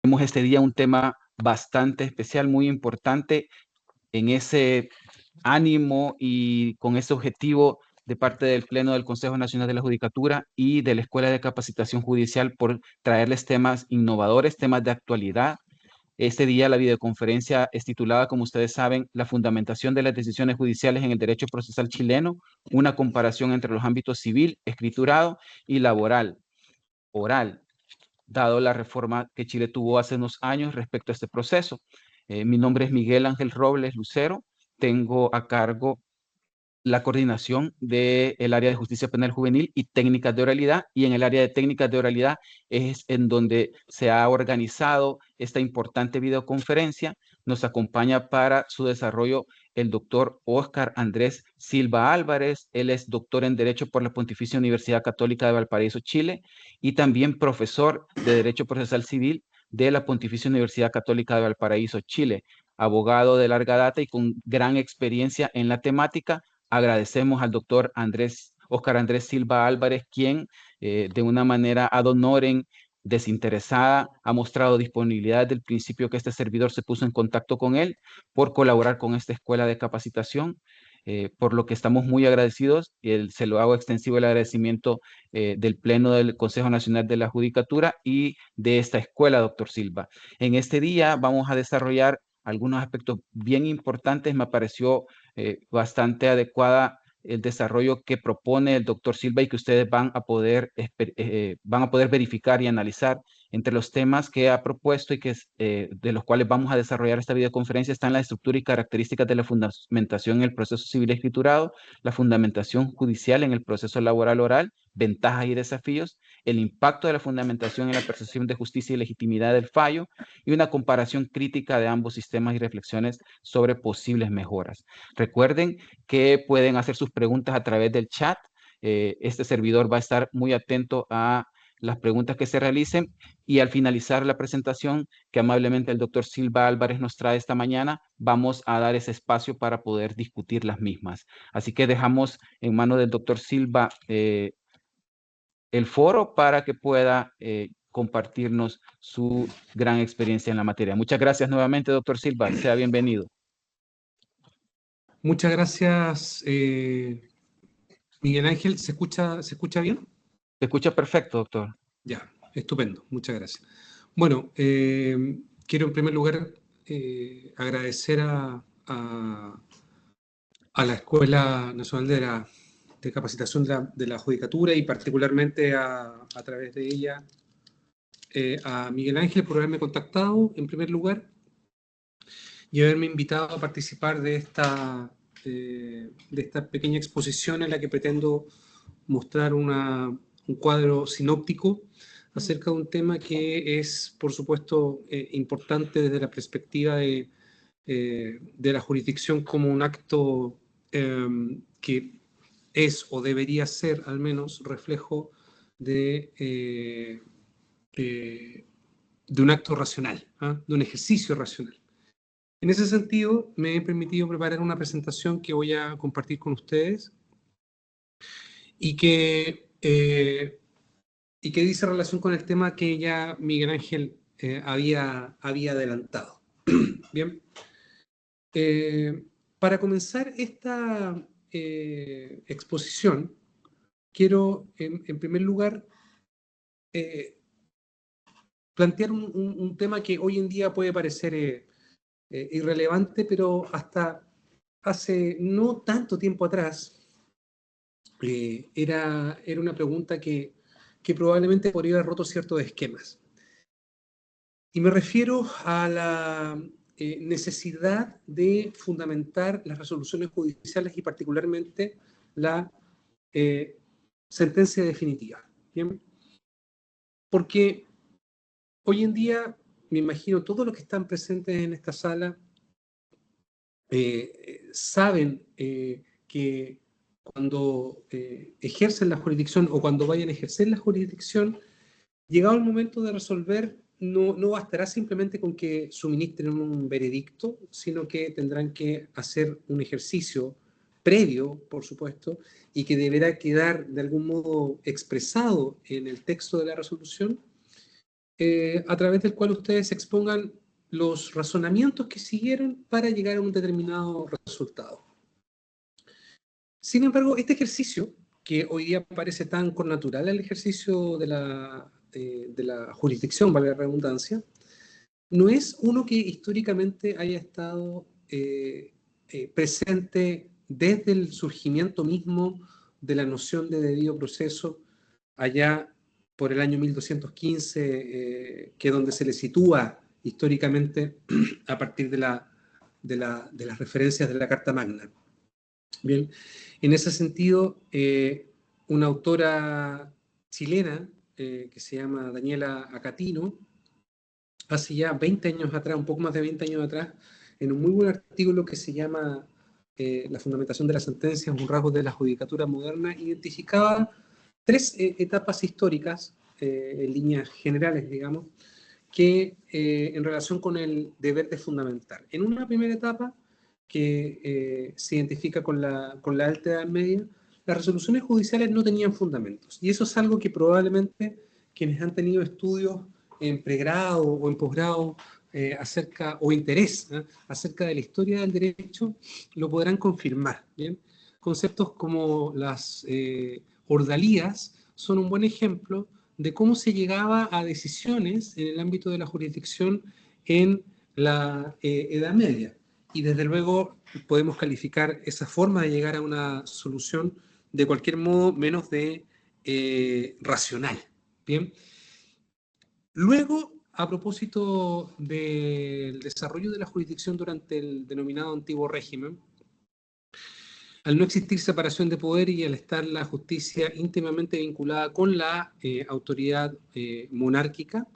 tenemos este día un tema bastante especial, muy importante en ese ánimo y con ese objetivo de parte del Pleno del Consejo Nacional de la Judicatura y de la Escuela de Capacitación Judicial por traerles temas innovadores, temas de actualidad. Este día la videoconferencia es titulada, como ustedes saben, La fundamentación de las decisiones judiciales en el derecho procesal chileno, una comparación entre los ámbitos civil, escriturado y laboral, oral, dado la reforma que Chile tuvo hace unos años respecto a este proceso. Mi nombre es Miguel Ángel Robles Lucero, tengo a cargo la coordinación del área de justicia penal juvenil y técnicas de oralidad, y en el área de técnicas de oralidad es en donde se ha organizado esta importante videoconferencia. Nos acompaña para su desarrollo el doctor Óscar Andrés Silva Álvarez. Él es doctor en Derecho por la Pontificia Universidad Católica de Valparaíso, Chile, y también profesor de Derecho Procesal Civil de la Pontificia Universidad Católica de Valparaíso, Chile, abogado de larga data y con gran experiencia en la temática. Agradecemos al doctor Óscar Andrés Silva Álvarez, quien de una manera ad honorem, desinteresada, ha mostrado disponibilidad desde el principio que este servidor se puso en contacto con él por colaborar con esta escuela de capacitación, por lo que estamos muy agradecidos. Se lo hago extensivo el agradecimiento del Pleno del Consejo Nacional de la Judicatura y de esta escuela, doctor Silva. En este día vamos a desarrollar algunos aspectos bien importantes. Me pareció bastante adecuada el desarrollo que propone el doctor Silva y que ustedes van a poder verificar y analizar. Entre los temas que ha propuesto y de los cuales vamos a desarrollar esta videoconferencia están la estructura y características de la fundamentación en el proceso civil escriturado, la fundamentación judicial en el proceso laboral oral, ventajas y desafíos, el impacto de la fundamentación en la percepción de justicia y legitimidad del fallo, y una comparación crítica de ambos sistemas y reflexiones sobre posibles mejoras. Recuerden que pueden hacer sus preguntas a través del chat. Este servidor va a estar muy atento a las preguntas que se realicen, y al finalizar la presentación que amablemente el doctor Silva Álvarez nos trae esta mañana, vamos a dar ese espacio para poder discutir las mismas. Así que dejamos en manos del doctor Silva el foro para que pueda compartirnos su gran experiencia en la materia. Muchas gracias nuevamente, doctor Silva. Sea bienvenido. Muchas gracias, Miguel Ángel. ¿Se escucha bien? Se escucha perfecto, doctor. Ya, estupendo. Muchas gracias. Bueno, quiero en primer lugar agradecer a la Escuela Nacional de Capacitación de la Judicatura y particularmente a través de ella a Miguel Ángel por haberme contactado en primer lugar y haberme invitado a participar de esta pequeña exposición en la que pretendo mostrar un cuadro sinóptico acerca de un tema que es, por supuesto, importante desde la perspectiva de la jurisdicción como un acto que es o debería ser al menos reflejo de un acto racional, de un ejercicio racional. En ese sentido, me he permitido preparar una presentación que voy a compartir con ustedes y que dice relación con el tema que ya Miguel Ángel había adelantado. Bien. Para comenzar esta exposición, quiero en primer lugar plantear un tema que hoy en día puede parecer irrelevante, pero hasta hace no tanto tiempo atrás era una pregunta que probablemente podría haber roto ciertos esquemas. Y me refiero a la necesidad de fundamentar las resoluciones judiciales y particularmente la sentencia definitiva. ¿Bien? Porque hoy en día, me imagino, todos los que están presentes en esta sala saben que cuando ejercen la jurisdicción o cuando vayan a ejercer la jurisdicción, llegado el momento de resolver, no bastará simplemente con que suministren un veredicto, sino que tendrán que hacer un ejercicio previo, por supuesto, y que deberá quedar de algún modo expresado en el texto de la resolución, a través del cual ustedes expongan los razonamientos que siguieron para llegar a un determinado resultado. Sin embargo, este ejercicio, que hoy día parece tan connatural al ejercicio de la jurisdicción, valga la redundancia, no es uno que históricamente haya estado presente desde el surgimiento mismo de la noción de debido proceso, allá por el año 1215, que es donde se le sitúa históricamente a partir de las referencias de la Carta Magna. Bien, en ese sentido, una autora chilena que se llama Daniela Acatino, hace ya 20 años atrás, un poco más de 20 años atrás, en un muy buen artículo que se llama La fundamentación de las sentencias, un rasgo de la judicatura moderna, identificaba tres etapas históricas, en líneas generales, digamos, que en relación con el deber de fundamentar. En una primera etapa, que se identifica con la Alta Edad Media, las resoluciones judiciales no tenían fundamentos. Y eso es algo que probablemente quienes han tenido estudios en pregrado o en posgrado o interés acerca de la historia del derecho, lo podrán confirmar. ¿Bien? Conceptos como las ordalías son un buen ejemplo de cómo se llegaba a decisiones en el ámbito de la jurisdicción en la Edad Media. Y desde luego podemos calificar esa forma de llegar a una solución de cualquier modo menos de racional. Bien. Luego, a propósito del desarrollo de la jurisdicción durante el denominado antiguo régimen, al no existir separación de poder y al estar la justicia íntimamente vinculada con la autoridad monárquica,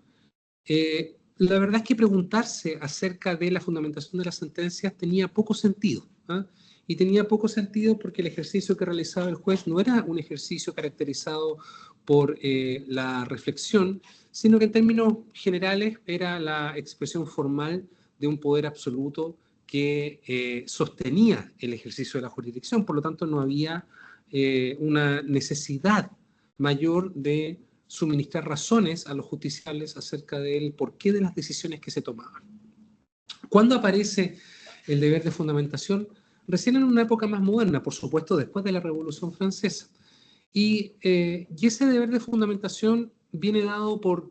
la verdad es que preguntarse acerca de la fundamentación de las sentencias tenía poco sentido. ¿Ah? Y tenía poco sentido porque el ejercicio que realizaba el juez no era un ejercicio caracterizado por la reflexión, sino que en términos generales era la expresión formal de un poder absoluto que sostenía el ejercicio de la jurisdicción. Por lo tanto, no había una necesidad mayor de suministrar razones a los justiciables acerca del porqué de las decisiones que se tomaban. ¿Cuándo aparece el deber de fundamentación? Recién en una época más moderna, por supuesto, después de la Revolución Francesa. Y ese deber de fundamentación viene dado por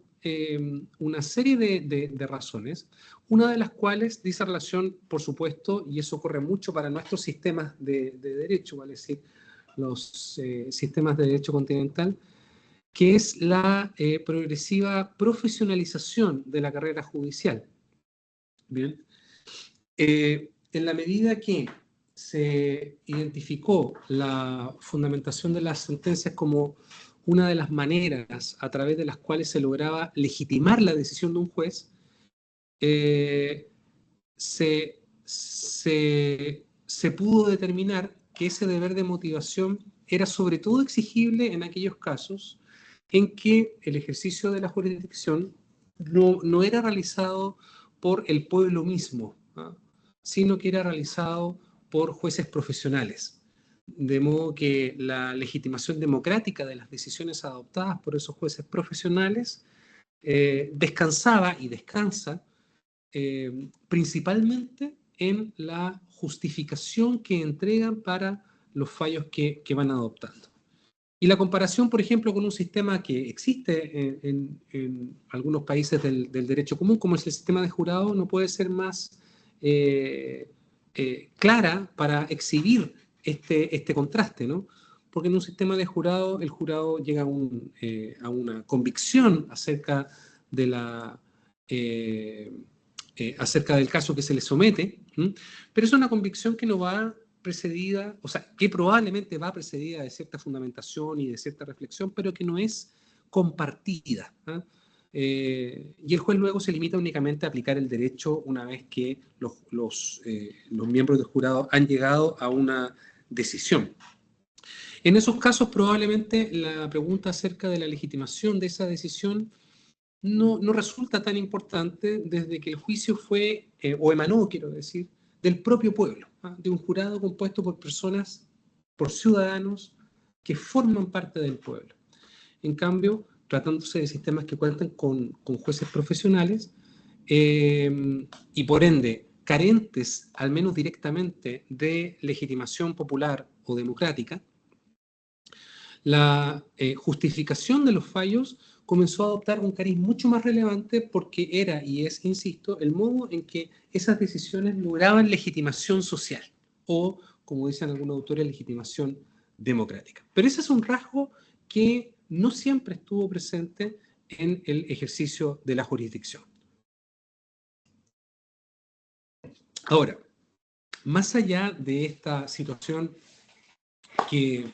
una serie de razones, una de las cuales dice relación, por supuesto, y eso ocurre mucho para nuestros sistemas de derecho, vale decir, los sistemas de derecho continental, que es la progresiva profesionalización de la carrera judicial. Bien. En la medida que se identificó la fundamentación de las sentencias como una de las maneras a través de las cuales se lograba legitimar la decisión de un juez, se pudo determinar que ese deber de motivación era sobre todo exigible en aquellos casos en que el ejercicio de la jurisdicción no era realizado por el pueblo mismo, ¿no? Sino que era realizado por jueces profesionales. De modo que la legitimación democrática de las decisiones adoptadas por esos jueces profesionales descansaba y descansa principalmente en la justificación que entregan para los fallos que van adoptando. Y la comparación, por ejemplo, con un sistema que existe en algunos países del derecho común, como es el sistema de jurado, no puede ser más clara para exhibir este contraste, ¿no? Porque en un sistema de jurado, el jurado llega a una convicción acerca acerca del caso que se le somete, pero es una convicción que no va precedida, o sea, que probablemente va precedida de cierta fundamentación y de cierta reflexión, pero que no es compartida. Y el juez luego se limita únicamente a aplicar el derecho una vez que los miembros del jurado han llegado a una decisión. En esos casos, probablemente la pregunta acerca de la legitimación de esa decisión no resulta tan importante desde que el juicio fue, o emanó, quiero decir, del propio pueblo, de un jurado compuesto por personas, por ciudadanos que forman parte del pueblo. En cambio, tratándose de sistemas que cuentan con jueces profesionales y por ende carentes, al menos directamente, de legitimación popular o democrática, la justificación de los fallos comenzó a adoptar un cariz mucho más relevante porque era y es, insisto, el modo en que esas decisiones lograban legitimación social o, como dicen algunos autores, legitimación democrática. Pero ese es un rasgo que no siempre estuvo presente en el ejercicio de la jurisdicción. Ahora, más allá de esta situación que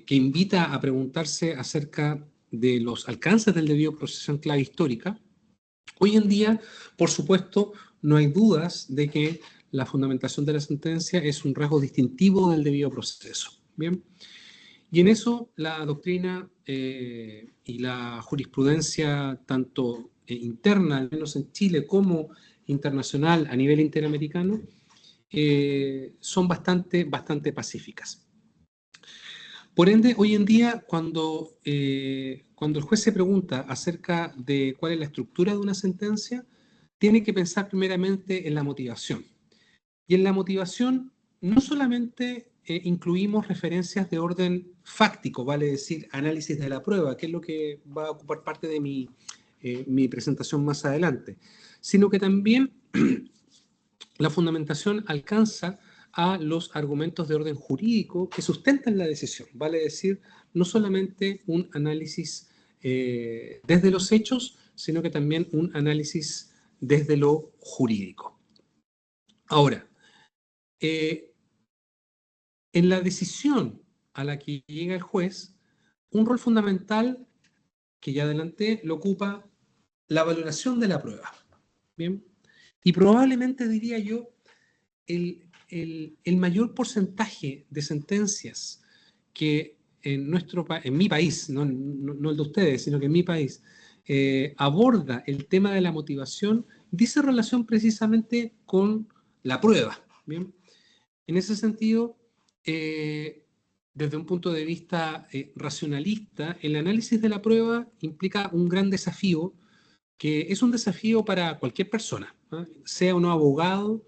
invita a preguntarse acerca de los alcances del debido proceso en clave histórica, hoy en día, por supuesto, no hay dudas de que la fundamentación de la sentencia es un rasgo distintivo del debido proceso. Bien, y en eso la doctrina y la jurisprudencia, tanto interna, al menos en Chile, como internacional a nivel interamericano, son bastante pacíficas. Por ende, hoy en día, cuando el juez se pregunta acerca de cuál es la estructura de una sentencia, tiene que pensar primeramente en la motivación. Y en la motivación no solamente incluimos referencias de orden fáctico, vale decir, análisis de la prueba, que es lo que va a ocupar parte de mi presentación más adelante, sino que también la fundamentación alcanza a los argumentos de orden jurídico que sustentan la decisión. Vale decir, no solamente un análisis desde los hechos, sino que también un análisis desde lo jurídico. Ahora, en la decisión a la que llega el juez, un rol fundamental que ya adelanté lo ocupa la valoración de la prueba. Bien, y probablemente diría yo el mayor porcentaje de sentencias que en mi país, no el de ustedes, sino que en mi país, aborda el tema de la motivación, dice relación precisamente con la prueba. ¿Bien? En ese sentido, desde un punto de vista racionalista, el análisis de la prueba implica un gran desafío, que es un desafío para cualquier persona, ¿no? Sea o no abogado,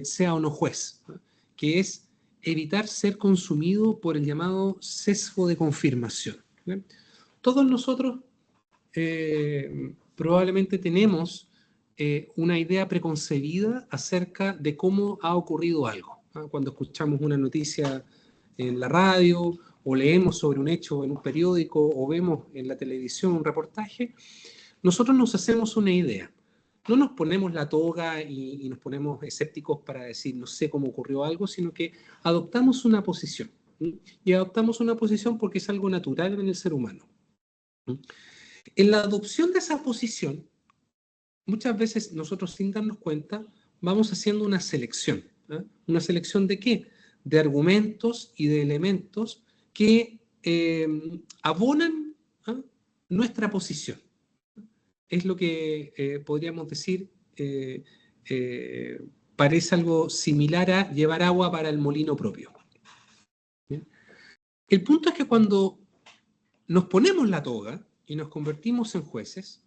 sea o no juez, ¿no? Que es evitar ser consumido por el llamado sesgo de confirmación. ¿No? Todos nosotros probablemente tenemos una idea preconcebida acerca de cómo ha ocurrido algo, ¿no? Cuando escuchamos una noticia en la radio o leemos sobre un hecho en un periódico o vemos en la televisión un reportaje, nosotros nos hacemos una idea. No nos ponemos la toga y nos ponemos escépticos para decir no sé cómo ocurrió algo, sino que adoptamos una posición. Y adoptamos una posición porque es algo natural en el ser humano. En la adopción de esa posición, muchas veces nosotros sin darnos cuenta vamos haciendo una selección. ¿Eh? ¿Una selección de qué? De argumentos y de elementos que abonan nuestra posición. Es lo que podríamos decir, parece algo similar a llevar agua para el molino propio. ¿Bien? El punto es que cuando nos ponemos la toga y nos convertimos en jueces,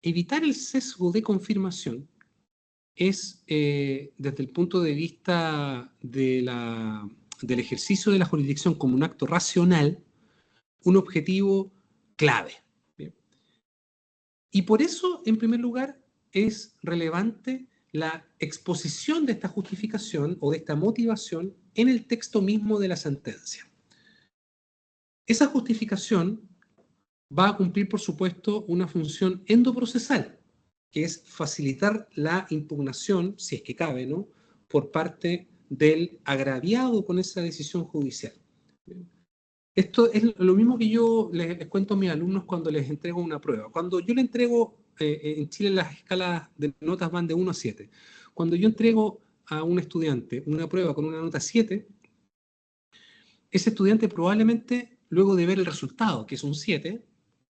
evitar el sesgo de confirmación es, desde el punto de vista del ejercicio de la jurisdicción como un acto racional, un objetivo clave. ¿Bien? Y por eso, en primer lugar, es relevante la exposición de esta justificación o de esta motivación en el texto mismo de la sentencia. Esa justificación va a cumplir, por supuesto, una función endoprocesal, que es facilitar la impugnación, si es que cabe, ¿no?, por parte del agraviado con esa decisión judicial. Esto es lo mismo que yo les cuento a mis alumnos cuando les entrego una prueba. Cuando yo le entrego, en Chile las escalas de notas van de 1 a 7. Cuando yo entrego a un estudiante una prueba con una nota 7, ese estudiante probablemente, luego de ver el resultado, que es un 7,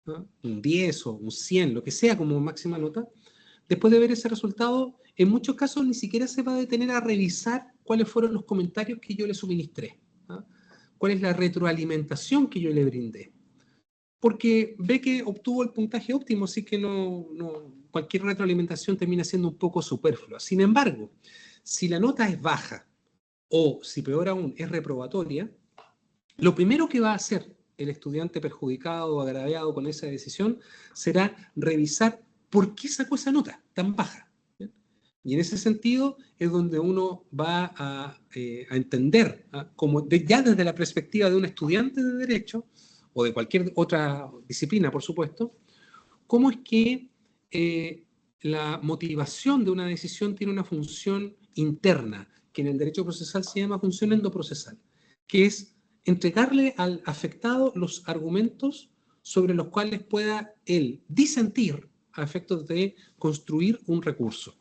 ¿no?, un 10 o un 100, lo que sea como máxima nota, después de ver ese resultado, en muchos casos ni siquiera se va a detener a revisar cuáles fueron los comentarios que yo le suministré, ¿no? cuál es la retroalimentación que yo le brindé. Porque ve que obtuvo el puntaje óptimo, así que cualquier retroalimentación termina siendo un poco superflua. Sin embargo, si la nota es baja o, si peor aún, es reprobatoria, lo primero que va a hacer el estudiante perjudicado o agraviado con esa decisión será revisar por qué sacó esa nota tan baja. ¿Bien? Y en ese sentido es donde uno va a entender, ya desde la perspectiva de un estudiante de Derecho, o de cualquier otra disciplina, por supuesto, cómo es que la motivación de una decisión tiene una función interna, que en el derecho procesal se llama función endoprocesal, que es entregarle al afectado los argumentos sobre los cuales pueda él disentir a efectos de construir un recurso.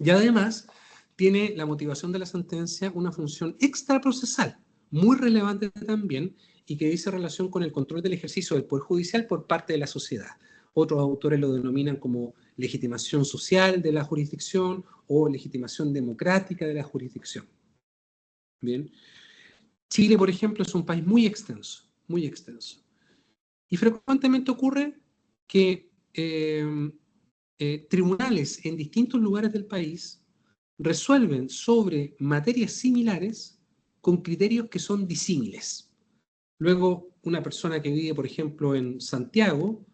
Y además tiene la motivación de la sentencia una función extraprocesal, muy relevante también, y que dice relación con el control del ejercicio del poder judicial por parte de la sociedad. Otros autores lo denominan como legitimación social de la jurisdicción o legitimación democrática de la jurisdicción. Bien. Chile, por ejemplo, es un país muy extenso, muy extenso. Y frecuentemente ocurre que tribunales en distintos lugares del país resuelven sobre materias similares con criterios que son disímiles. Luego, una persona que vive, por ejemplo, en Santiago,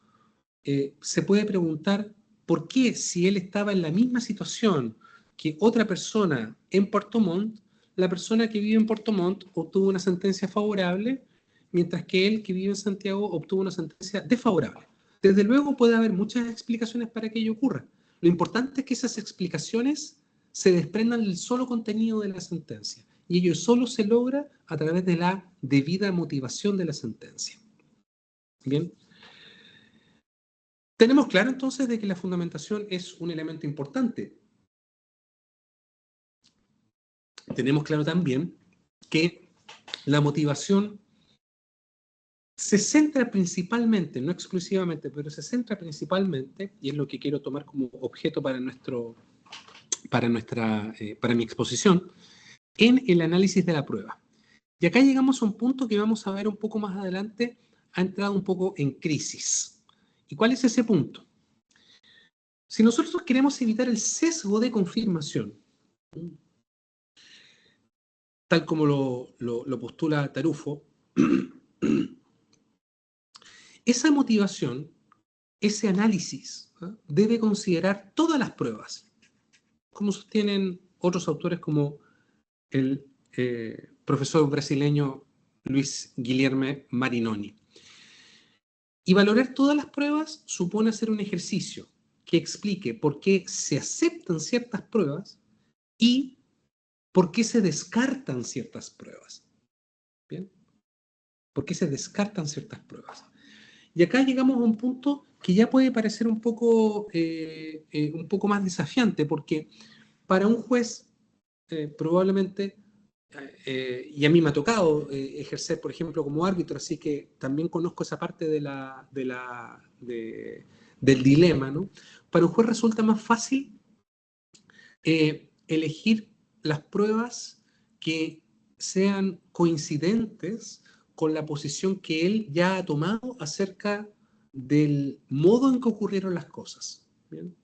se puede preguntar por qué, si él estaba en la misma situación que otra persona en Puerto Montt, la persona que vive en Puerto Montt obtuvo una sentencia favorable, mientras que él que vive en Santiago obtuvo una sentencia desfavorable. Desde luego puede haber muchas explicaciones para que ello ocurra. Lo importante es que esas explicaciones se desprendan del solo contenido de la sentencia. Y ello solo se logra a través de la debida motivación de la sentencia. Bien. Tenemos claro entonces de que la fundamentación es un elemento importante. Tenemos claro también que la motivación se centra principalmente, no exclusivamente, pero se centra principalmente, y es lo que quiero tomar como objeto para mi exposición, en el análisis de la prueba. Y acá llegamos a un punto que vamos a ver un poco más adelante, ha entrado un poco en crisis. ¿Y cuál es ese punto? Si nosotros queremos evitar el sesgo de confirmación, tal como lo postula Tarufo, esa motivación, ese análisis, debe considerar todas las pruebas, como sostienen otros autores como el profesor brasileño Luis Guilherme Marinoni. Y valorar todas las pruebas supone hacer un ejercicio que explique por qué se aceptan ciertas pruebas y por qué se descartan ciertas pruebas. ¿Bien? ¿Por qué se descartan ciertas pruebas? Y acá llegamos a un punto que ya puede parecer un poco más desafiante, porque para un juez probablemente, y a mí me ha tocado ejercer, por ejemplo, como árbitro, así que también conozco esa parte del dilema, ¿no? Para un juez resulta más fácil elegir las pruebas que sean coincidentes con la posición que él ya ha tomado acerca del modo en que ocurrieron las cosas. ¿Bien?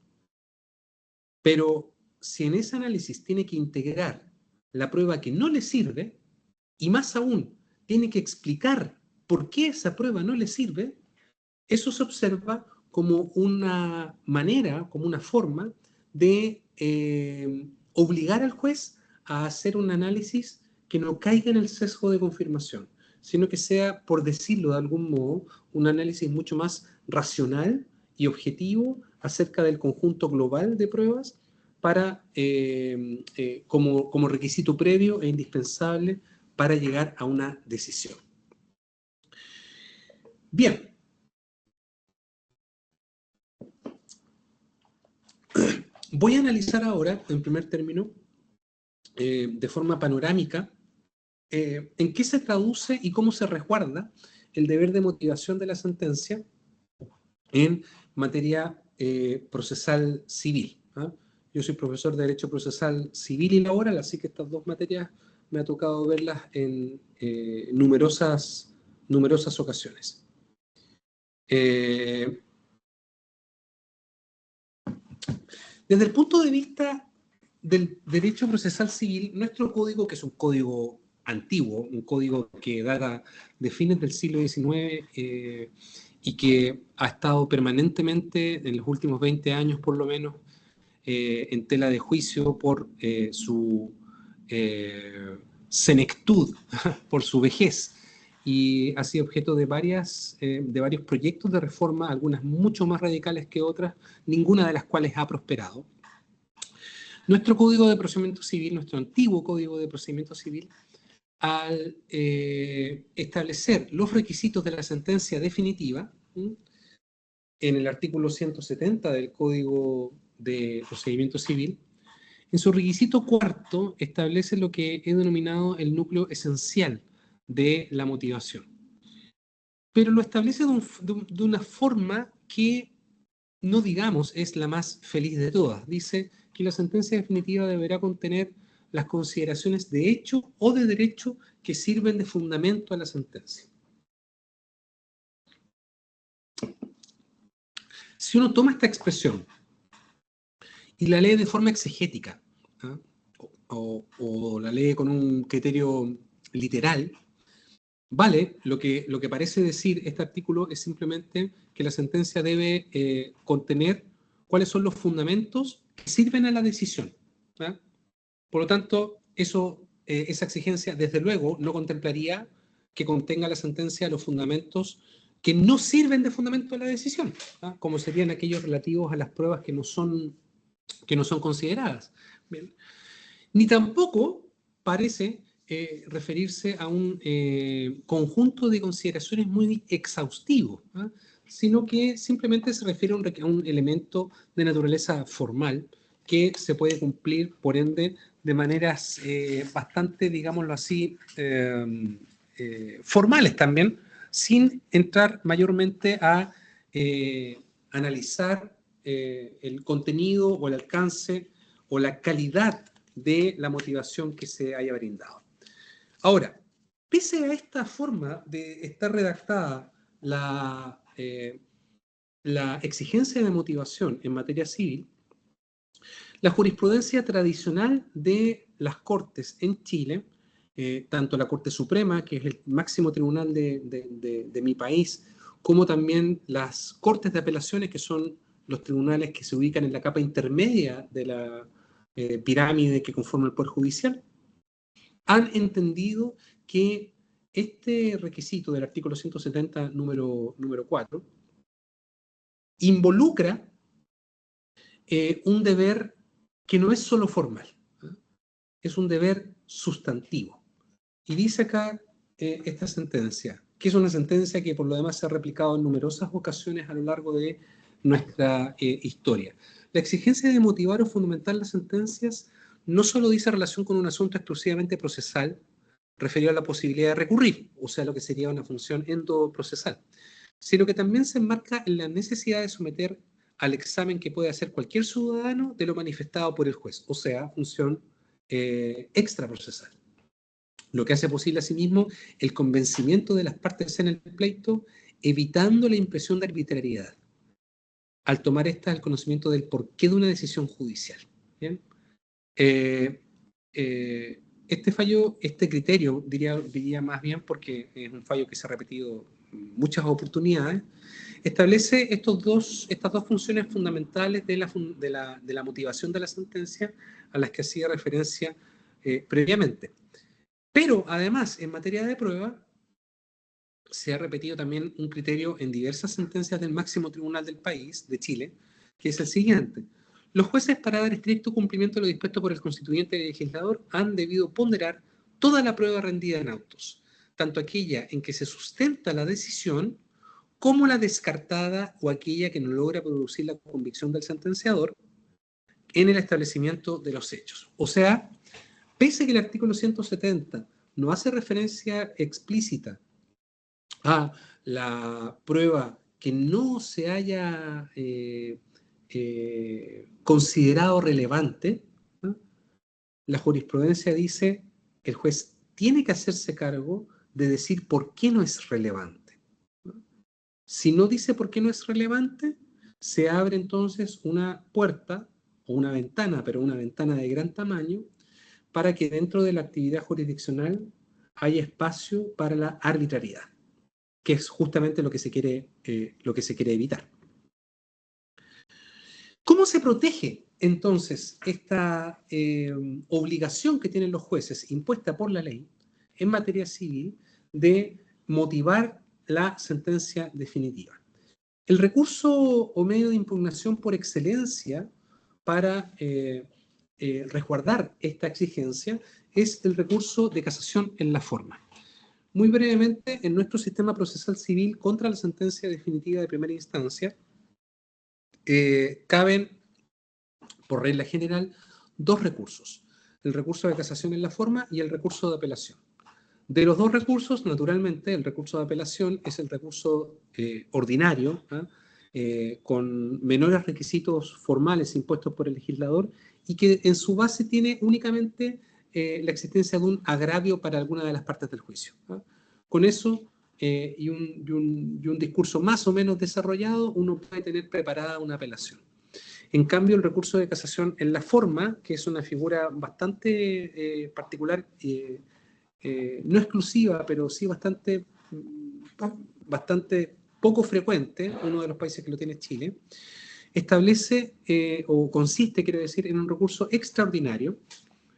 Pero si en ese análisis tiene que integrar la prueba que no le sirve, y más aún, tiene que explicar por qué esa prueba no le sirve, eso se observa como una manera, como una forma de obligar al juez a hacer un análisis que no caiga en el sesgo de confirmación, sino que sea, por decirlo de algún modo, un análisis mucho más racional y objetivo acerca del conjunto global de pruebas para, como requisito previo e indispensable para llegar a una decisión. Bien. Voy a analizar ahora, en primer término, de forma panorámica, en qué se traduce y cómo se resguarda el deber de motivación de la sentencia en materia procesal civil. ¿Ah? Yo soy profesor de Derecho Procesal Civil y Laboral, así que estas dos materias me ha tocado verlas en numerosas ocasiones. Desde el punto de vista del derecho procesal civil, nuestro código, que es un código antiguo, un código que data de fines del siglo XIX y que ha estado permanentemente en los últimos 20 años por lo menos en tela de juicio por su senectud, por su vejez, y ha sido objeto de varios proyectos de reforma, algunas mucho más radicales que otras, ninguna de las cuales ha prosperado. Nuestro Código de Procedimiento Civil, nuestro antiguo Código de Procedimiento Civil, al establecer los requisitos de la sentencia definitiva, en el artículo 170 del Código de Procedimiento Civil, en su requisito cuarto establece lo que he denominado el núcleo esencial de la motivación. Pero lo establece de una forma que no digamos es la más feliz de todas. Dice que la sentencia definitiva deberá contener las consideraciones de hecho o de derecho que sirven de fundamento a la sentencia. Si uno toma esta expresión y la lee de forma exegética, ¿ah? o la lee con un criterio literal, vale, lo que parece decir este artículo es simplemente que la sentencia debe contener cuáles son los fundamentos que sirven a la decisión. ¿Ah? Por lo tanto, esa exigencia, desde luego, no contemplaría que contenga la sentencia los fundamentos que no sirven de fundamento a la decisión, ¿ah? Como serían aquellos relativos a las pruebas que no son consideradas. Bien. Ni tampoco parece referirse a un conjunto de consideraciones muy exhaustivo, ¿ah? Sino que simplemente se refiere a un elemento de naturaleza formal que se puede cumplir, por ende, de maneras bastante, digámoslo así, formales también, sin entrar mayormente a analizar el contenido o el alcance o la calidad de la motivación que se haya brindado. Ahora, pese a esta forma de estar redactada la exigencia de motivación en materia civil, la jurisprudencia tradicional de las Cortes en Chile, tanto la Corte Suprema, que es el máximo tribunal de mi país, como también las Cortes de Apelaciones, que son los tribunales que se ubican en la capa intermedia de la pirámide que conforma el Poder Judicial, han entendido que este requisito del artículo 170, número 4, involucra un deber que no es solo formal, ¿eh? Es un deber sustantivo. Y dice acá esta sentencia, que es una sentencia que por lo demás se ha replicado en numerosas ocasiones a lo largo de nuestra historia. La exigencia de motivar o fundamentar las sentencias no solo dice relación con un asunto exclusivamente procesal, referido a la posibilidad de recurrir, o sea, lo que sería una función endoprocesal, sino que también se enmarca en la necesidad de someter al examen que puede hacer cualquier ciudadano de lo manifestado por el juez, o sea, función extraprocesal. Lo que hace posible asimismo el convencimiento de las partes en el pleito, evitando la impresión de arbitrariedad, al tomar esta el conocimiento del porqué de una decisión judicial. ¿Bien? Este fallo, este criterio, diría más bien, porque es un fallo que se ha repetido muchas oportunidades, establece estas dos funciones fundamentales de la motivación de la sentencia a las que hacía referencia previamente. Pero además, en materia de prueba, se ha repetido también un criterio en diversas sentencias del máximo tribunal del país, de Chile, que es el siguiente. Los jueces, para dar estricto cumplimiento a lo dispuesto por el constituyente y el legislador, han debido ponderar toda la prueba rendida en autos, tanto aquella en que se sustenta la decisión, como la descartada o aquella que no logra producir la convicción del sentenciador en el establecimiento de los hechos. O sea, pese a que el artículo 170 no hace referencia explícita a la prueba que no se haya considerado relevante, ¿no? La jurisprudencia dice el juez tiene que hacerse cargo de decir por qué no es relevante. Si no dice por qué no es relevante, se abre entonces una puerta o una ventana, pero una ventana de gran tamaño, para que dentro de la actividad jurisdiccional haya espacio para la arbitrariedad, que es justamente lo que se quiere evitar. ¿Cómo se protege entonces esta obligación que tienen los jueces impuesta por la ley en materia civil de motivar la sentencia definitiva? El recurso o medio de impugnación por excelencia para resguardar esta exigencia es el recurso de casación en la forma. Muy brevemente, en nuestro sistema procesal civil contra la sentencia definitiva de primera instancia, caben, por regla general, dos recursos: el recurso de casación en la forma y el recurso de apelación. De los dos recursos, naturalmente, el recurso de apelación es el recurso ordinario, con menores requisitos formales impuestos por el legislador y que en su base tiene únicamente la existencia de un agravio para alguna de las partes del juicio. Con eso y un discurso más o menos desarrollado, uno puede tener preparada una apelación. En cambio, el recurso de casación en la forma, que es una figura bastante particular, no exclusiva, pero sí bastante poco frecuente, uno de los países que lo tiene es Chile, establece o consiste, quiero decir, en un recurso extraordinario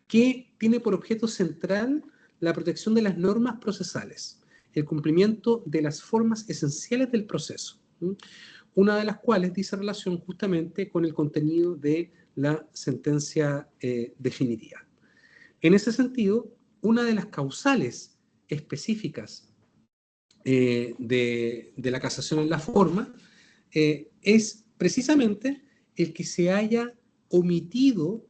que tiene por objeto central la protección de las normas procesales, el cumplimiento de las formas esenciales del proceso, una de las cuales dice relación justamente con el contenido de la sentencia definitiva. En ese sentido, una de las causales específicas de la casación en la forma es precisamente el que se haya omitido,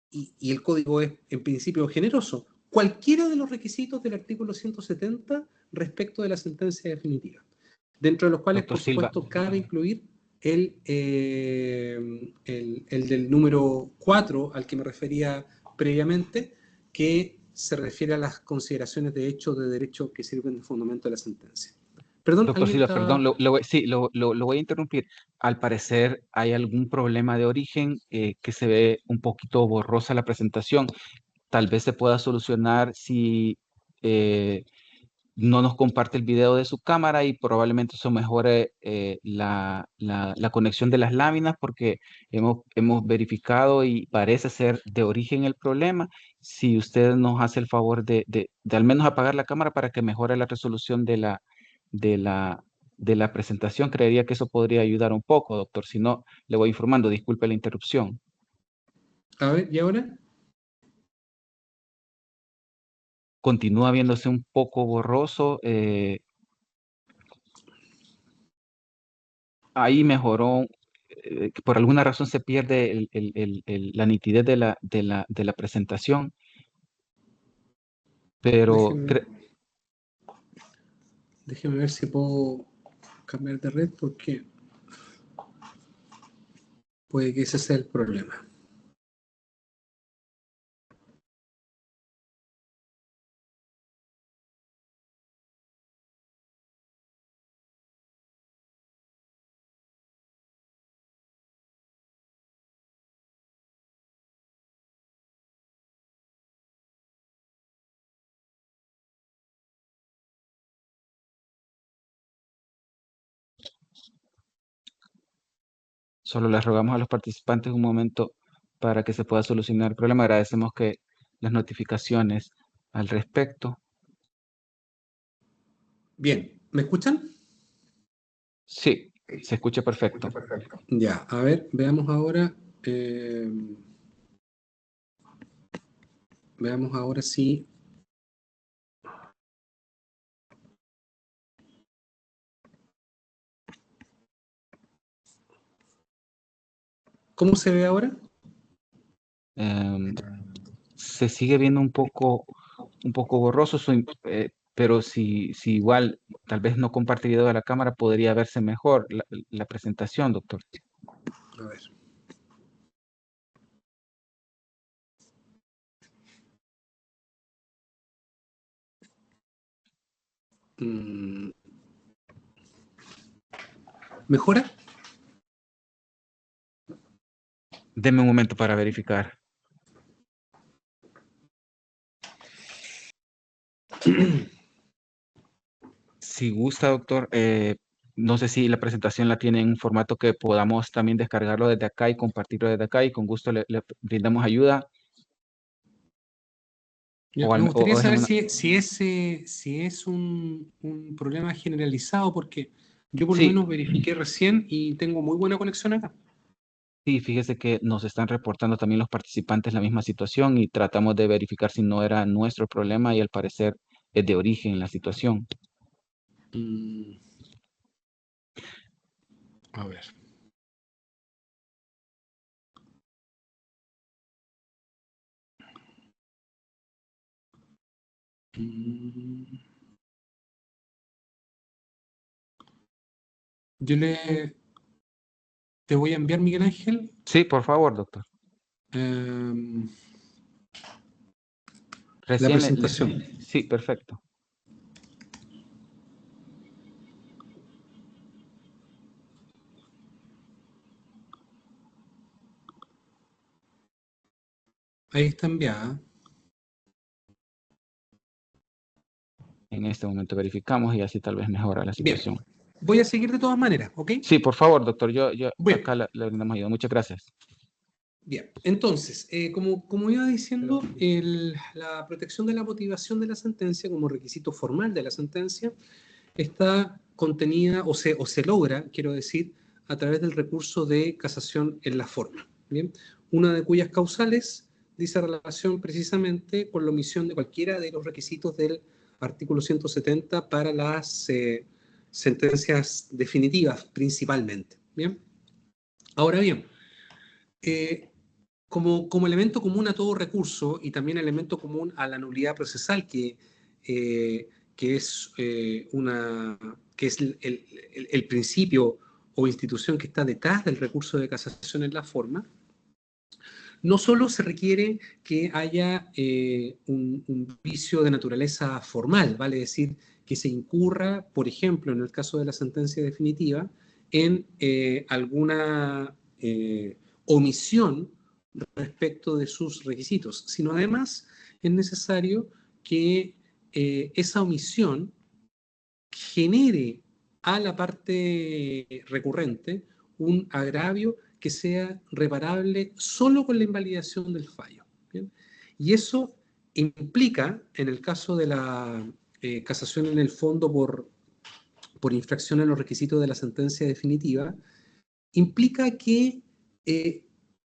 y el código es en principio generoso, cualquiera de los requisitos del artículo 170 respecto de la sentencia definitiva, dentro de los cuales, Doctor por Silva, supuesto, cabe incluir el del número 4 al que me refería previamente, que se refiere a las consideraciones de hecho de derecho que sirven de fundamento de la sentencia. Perdón, doctor alguien Silva, perdón, estaba... sí, lo voy a interrumpir. Al parecer hay algún problema de origen que se ve un poquito borrosa la presentación. Tal vez se pueda solucionar si no nos comparte el video de su cámara y probablemente eso mejore la conexión de las láminas porque hemos verificado y parece ser de origen el problema. Si usted nos hace el favor de al menos apagar la cámara para que mejore la resolución de la, de la presentación, creería que eso podría ayudar un poco, doctor. Si no, le voy informando. Disculpe la interrupción. A ver, ¿y ahora? Continúa viéndose un poco borroso. Ahí mejoró, por alguna razón se pierde la nitidez de la presentación, pero Déjeme, déjeme ver si puedo cambiar de red porque puede que ese sea el problema. solo les rogamos a los participantes un momento para que se pueda solucionar el problema. Agradecemos que las notificaciones al respecto. Bien, ¿me escuchan? Sí, se escucha perfecto. Ya, a ver, veamos ahora si... ¿Cómo se ve ahora? Em, Se sigue viendo un poco borroso, pero si igual tal vez no comparte video de la cámara, podría verse mejor la presentación, doctor. A ver. ¿Mejora? Deme un momento para verificar. Si gusta, doctor, no sé si la presentación la tiene en un formato que podamos también descargarlo desde acá y compartirlo desde acá y con gusto le brindamos ayuda. Ya, me gustaría saber si es un problema generalizado, porque yo por lo Sí, menos verifiqué recién y tengo muy buena conexión acá. sí, fíjese que nos están reportando también los participantes la misma situación y tratamos de verificar si no era nuestro problema y al parecer es de origen la situación. A ver. Yo te voy a enviar, Miguel Ángel, Sí, por favor, doctor. la Recién presentación. sí, perfecto. Ahí está enviada. En este momento verificamos y así tal vez mejora la Bien, situación. voy a seguir de todas maneras, ¿ok? Sí, por favor, doctor, yo Bien, acá le brindamos ayuda. Muchas gracias. bien. Entonces, como iba diciendo, la protección de la motivación de la sentencia como requisito formal de la sentencia está contenida o se logra, quiero decir, a través del recurso de casación en la forma. ¿Bien? Una de cuyas causales dice relación precisamente con la omisión de cualquiera de los requisitos del artículo 170 para las sentencias definitivas principalmente. ¿Bien? Ahora bien, como elemento común a todo recurso y también elemento común a la nulidad procesal eh, que es, que es el principio o institución que está detrás del recurso de casación en la forma, no solo se requiere que haya un vicio de naturaleza formal, vale decir, que se incurra, por ejemplo, en el caso de la sentencia definitiva, en alguna omisión respecto de sus requisitos, sino además es necesario que esa omisión genere a la parte recurrente un agravio que sea reparable solo con la invalidación del fallo. ¿Bien? Y eso implica, en el caso de la casación en el fondo por infracción a los requisitos de la sentencia definitiva, implica que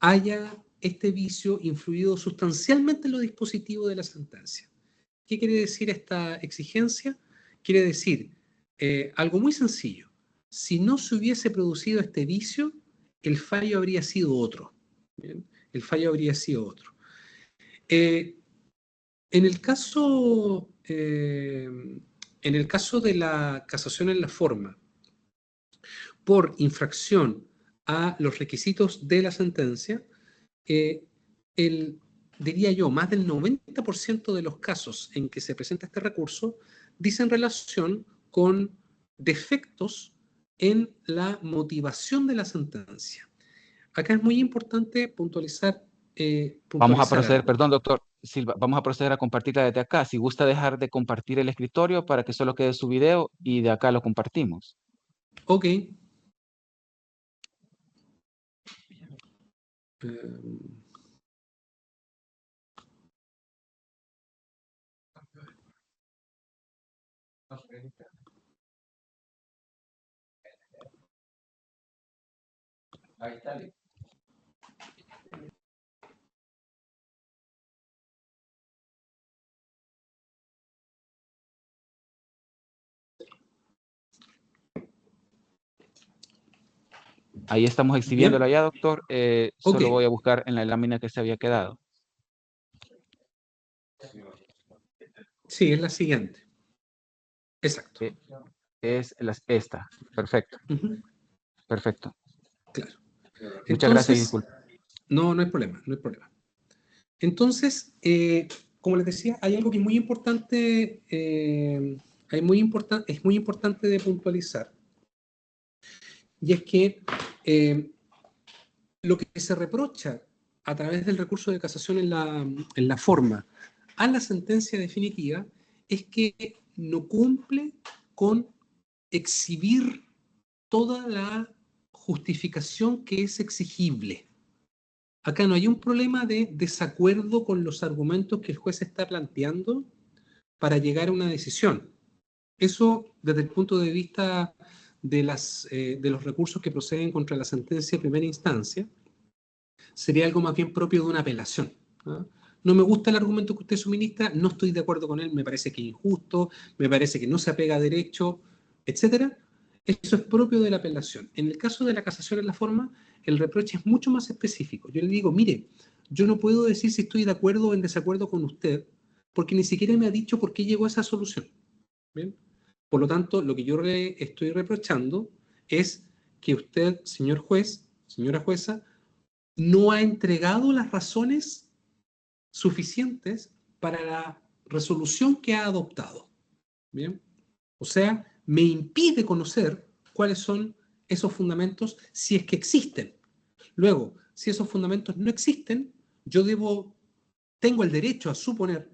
haya este vicio influido sustancialmente en lo dispositivo de la sentencia. ¿Qué quiere decir esta exigencia? Quiere decir algo muy sencillo. Si no se hubiese producido este vicio, el fallo habría sido otro. ¿Bien? El fallo habría sido otro. En el caso de la casación en la forma por infracción a los requisitos de la sentencia, diría yo, más del 90% de los casos en que se presenta este recurso dicen relación con defectos en la motivación de la sentencia. Acá es muy importante puntualizar, Vamos a proceder, algo. perdón, doctor Silva, vamos a proceder a compartirla desde acá. Si gusta dejar de compartir el escritorio para que solo quede su video y de acá lo compartimos. Ok. Ahí está. Ahí estamos exhibiéndolo Bien. ya, doctor. Ok. Solo voy a buscar en la lámina que se había quedado. Sí, es la siguiente. Exacto. Eh, esta. Perfecto, Ujú. perfecto. Claro. Muchas gracias y Entonces, disculpe. no hay problema, no hay problema. Entonces, como les decía, hay algo que es muy importante es muy importante de puntualizar, y es que lo que se reprocha a través del recurso de casación en la forma a la sentencia definitiva es que no cumple con exhibir toda la justificación que es exigible. Acá no hay un problema de desacuerdo con los argumentos que el juez está planteando para llegar a una decisión. Eso, desde el punto de vista de los recursos que proceden contra la sentencia de primera instancia, sería algo más bien propio de una apelación. ¿No? No me gusta el argumento que usted suministra, no estoy de acuerdo con él, me parece que es injusto, me parece que no se apega a derecho, etcétera. Eso es propio de la apelación. En el caso de la casación en la forma, el reproche es mucho más específico. Yo le digo, mire, yo no puedo decir si estoy de acuerdo o en desacuerdo con usted, porque ni siquiera me ha dicho por qué llegó a esa solución. ¿Bien? Por lo tanto, lo que yo le estoy reprochando es que usted, señor juez, señora jueza, no ha entregado las razones suficientes para la resolución que ha adoptado. ¿Bien? O sea, me impide conocer cuáles son esos fundamentos si es que existen. Luego, si esos fundamentos no existen, yo tengo el derecho a suponer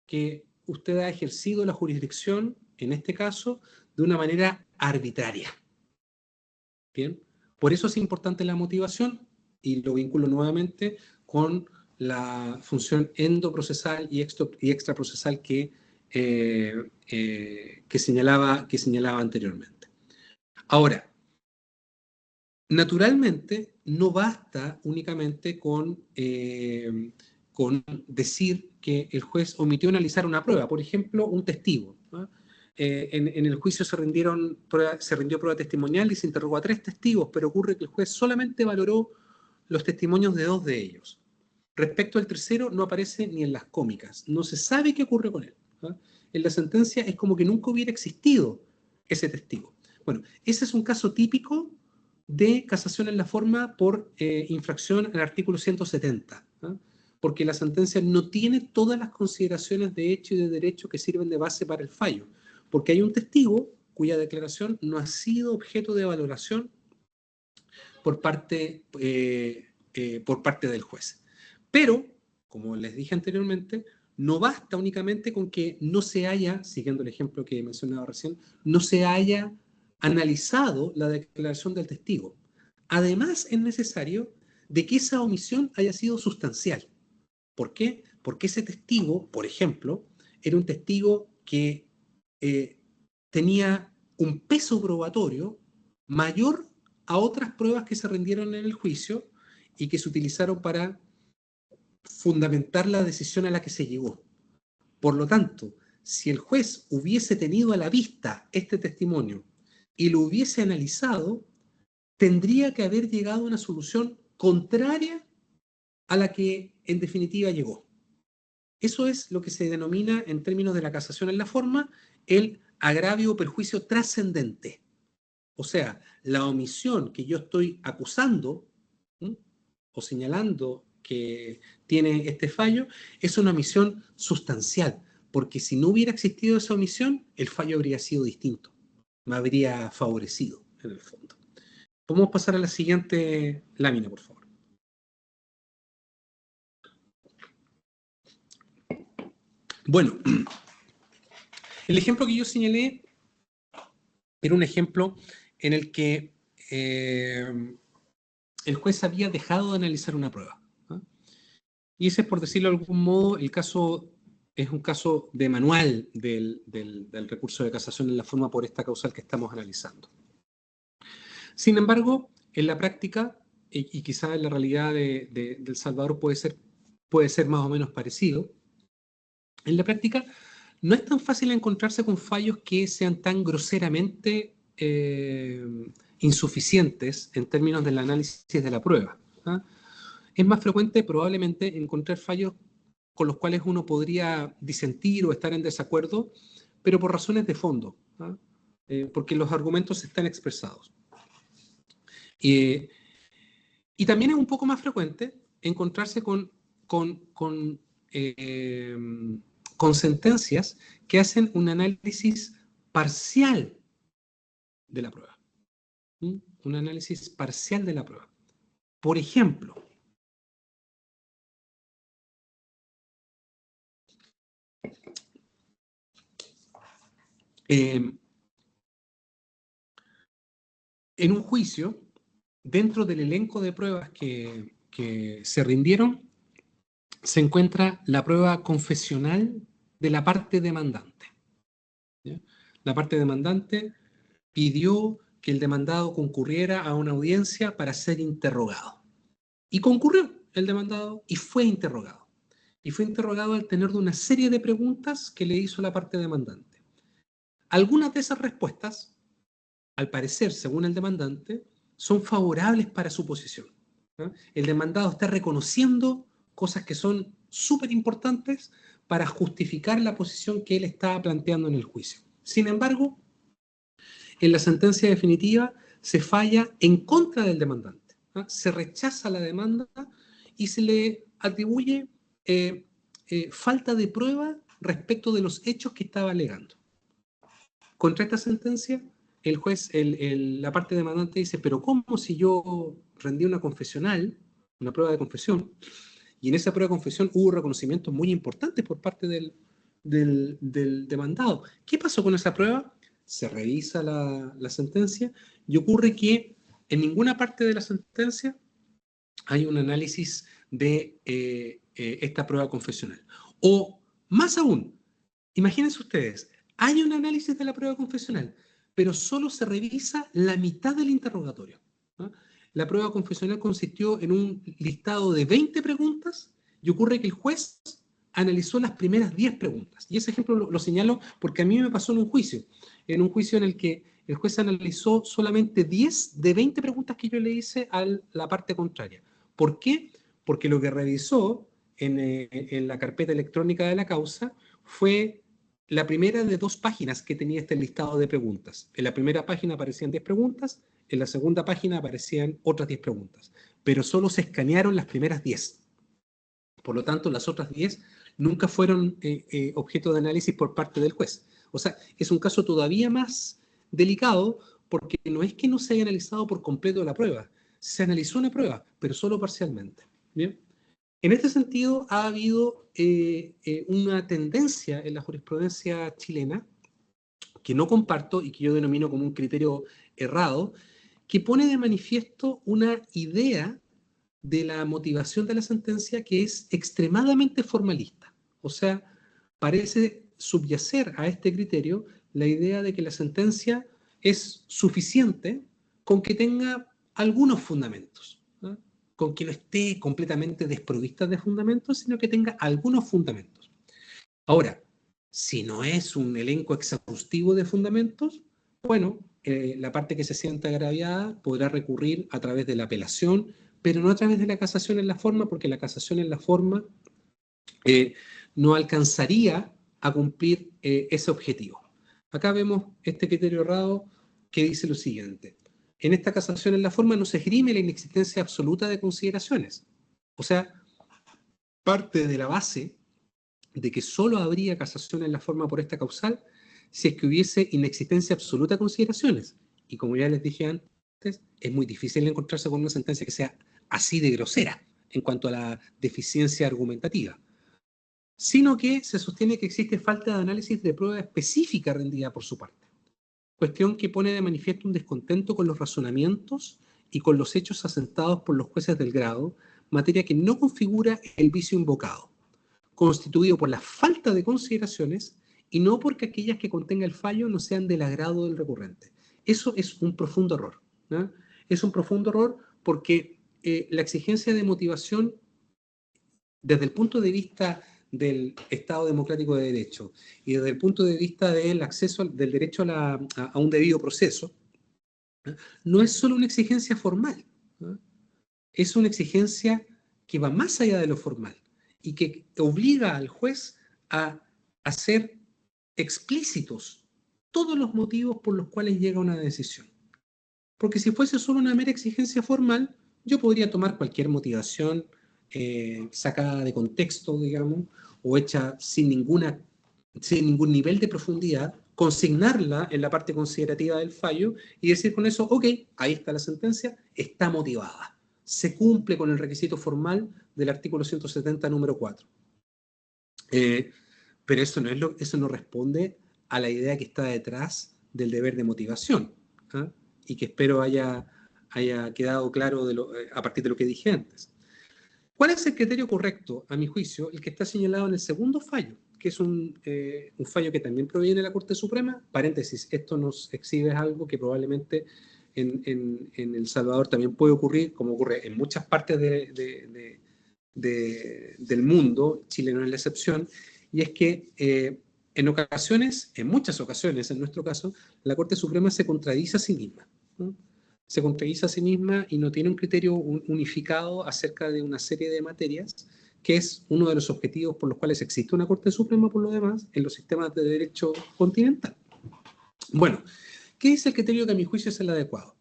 que usted ha ejercido la jurisdicción, en este caso, de una manera arbitraria. Bien, por eso es importante la motivación y lo vinculo nuevamente con la función endoprocesal y extraprocesal que señalaba anteriormente. Ahora, naturalmente, no basta únicamente con decir que el juez omitió analizar una prueba, por ejemplo, un testigo, ¿no? En el juicio se rindió prueba testimonial y se interrogó a 3 testigos, pero ocurre que el juez solamente valoró los testimonios de 2 de ellos. Respecto al tercero, no aparece ni en las cómicas. No se sabe qué ocurre con él, ¿no? En la sentencia es como que nunca hubiera existido ese testigo. Bueno, ese es un caso típico de casación en la forma por infracción al artículo 170, ¿no? Porque la sentencia no tiene todas las consideraciones de hecho y de derecho que sirven de base para el fallo, porque hay un testigo cuya declaración no ha sido objeto de valoración por parte del juez. Pero, como les dije anteriormente, no basta únicamente con que no se haya, siguiendo el ejemplo que he mencionado recién, no se haya analizado la declaración del testigo. Además, es necesario de que esa omisión haya sido sustancial. ¿Por qué? Porque ese testigo, por ejemplo, era un testigo que tenía un peso probatorio mayor a otras pruebas que se rindieron en el juicio y que se utilizaron para fundamentar la decisión a la que se llegó. Por lo tanto, si el juez hubiese tenido a la vista este testimonio y lo hubiese analizado, tendría que haber llegado a una solución contraria a la que en definitiva llegó. Eso es lo que se denomina, en términos de la casación en la forma, el agravio o perjuicio trascendente. O sea, la omisión que yo estoy acusando, ¿sí?, o señalando que tiene este fallo, es una omisión sustancial, porque si no hubiera existido esa omisión, el fallo habría sido distinto, me habría favorecido en el fondo. Podemos pasar a la siguiente lámina, por favor. Bueno, el ejemplo que yo señalé era un ejemplo en el que el juez había dejado de analizar una prueba, ¿no? Y ese es, por decirlo de algún modo, el caso es un caso de manual del recurso de casación en la forma por esta causal que estamos analizando. Sin embargo, en la práctica, y quizá en la realidad de El Salvador puede ser más o menos parecido, en la práctica no es tan fácil encontrarse con fallos que sean tan groseramente insuficientes en términos del análisis de la prueba, ¿ah? Es más frecuente probablemente encontrar fallos con los cuales uno podría disentir o estar en desacuerdo, pero por razones de fondo, ¿ah? Porque los argumentos están expresados. Y también es un poco más frecuente encontrarse con sentencias que hacen un análisis parcial de la prueba. Un análisis parcial de la prueba. Por ejemplo, en un juicio, dentro del elenco de pruebas que se rindieron, se encuentra la prueba confesional de la parte demandante. ¿Ya? La parte demandante pidió que el demandado concurriera a una audiencia para ser interrogado. Y concurrió el demandado y fue interrogado. Y fue interrogado al tener una serie de preguntas que le hizo la parte demandante. Algunas de esas respuestas, al parecer, según el demandante, son favorables para su posición. ¿No? El demandado está reconociendo cosas que son súper importantes para justificar la posición que él estaba planteando en el juicio. Sin embargo, en la sentencia definitiva se falla en contra del demandante. ¿No? Se rechaza la demanda y se le atribuye falta de prueba respecto de los hechos que estaba alegando. Contra esta sentencia, el juez, la parte demandante dice, pero ¿cómo si yo rendí una confesional, una prueba de confesión, y en esa prueba de confesión hubo reconocimientos muy importantes por parte del demandado? ¿Qué pasó con esa prueba? Se revisa la sentencia y ocurre que en ninguna parte de la sentencia hay un análisis de esta prueba confesional. O más aún, imagínense ustedes, hay un análisis de la prueba confesional, pero solo se revisa la mitad del interrogatorio, ¿no? La prueba confesional consistió en un listado de 20 preguntas y ocurre que el juez analizó las primeras 10 preguntas. Y ese ejemplo lo señalo porque a mí me pasó en un juicio en el que el juez analizó solamente 10 de 20 preguntas que yo le hice a la parte contraria. ¿Por qué? Porque lo que revisó en la carpeta electrónica de la causa fue la primera de 2 páginas que tenía este listado de preguntas. En la primera página aparecían 10 preguntas, en la segunda página aparecían otras 10 preguntas, pero solo se escanearon las primeras 10. Por lo tanto, las otras 10 nunca fueron objeto de análisis por parte del juez. O sea, es un caso todavía más delicado porque no es que no se haya analizado por completo la prueba, se analizó una prueba, pero solo parcialmente. ¿Bien? En este sentido, ha habido una tendencia en la jurisprudencia chilena que no comparto y que yo denomino como un criterio errado, que pone de manifiesto una idea de la motivación de la sentencia que es extremadamente formalista. O sea, parece subyacer a este criterio la idea de que la sentencia es suficiente con que tenga algunos fundamentos, ¿no? Con que no esté completamente desprovista de fundamentos, sino que tenga algunos fundamentos. Ahora, si no es un elenco exhaustivo de fundamentos, bueno, la parte que se sienta agraviada podrá recurrir a través de la apelación, pero no a través de la casación en la forma, porque la casación en la forma no alcanzaría a cumplir ese objetivo. Acá vemos este criterio errado que dice lo siguiente. En esta casación en la forma no se esgrime la inexistencia absoluta de consideraciones. O sea, parte de la base de que solo habría casación en la forma por esta causal si es que hubiese inexistencia absoluta de consideraciones. Y como ya les dije antes, es muy difícil encontrarse con una sentencia que sea así de grosera en cuanto a la deficiencia argumentativa, sino que se sostiene que existe falta de análisis de prueba específica rendida por su parte. Cuestión que pone de manifiesto un descontento con los razonamientos y con los hechos asentados por los jueces del grado, materia que no configura el vicio invocado, constituido por la falta de consideraciones y no porque aquellas que contenga el fallo no sean del agrado del recurrente. Eso es un profundo error, ¿no? Es un profundo error porque la exigencia de motivación desde el punto de vista del Estado democrático de derecho y desde el punto de vista del acceso, del derecho a un debido proceso, ¿no? No es solo una exigencia formal, ¿no? Es una exigencia que va más allá de lo formal y que obliga al juez a hacer explícitos todos los motivos por los cuales llega a una decisión. Porque si fuese solo una mera exigencia formal, yo podría tomar cualquier motivación sacada de contexto, digamos, o hecha sin ningún nivel de profundidad consignarla en la parte considerativa del fallo y decir con eso, ok, ahí está la sentencia, está motivada. Se cumple con el requisito formal del artículo 170, número 4. Pero eso no responde a la idea que está detrás del deber de motivación, ¿eh? Y que espero haya quedado claro a partir de lo que dije antes. ¿Cuál es el criterio correcto, a mi juicio? El que está señalado en el segundo fallo, que es un fallo que también proviene de la Corte Suprema. Paréntesis, esto nos exhibe algo que probablemente en El Salvador también puede ocurrir, como ocurre en muchas partes del mundo. Chile no es la excepción, y es que en ocasiones, en muchas ocasiones, en nuestro caso, la Corte Suprema se contradice a sí misma, ¿no? Se contradice a sí misma y no tiene un criterio unificado acerca de una serie de materias, que es uno de los objetivos por los cuales existe una Corte Suprema, por lo demás, en los sistemas de derecho continental. Bueno, ¿qué dice el criterio que a mi juicio es el adecuado?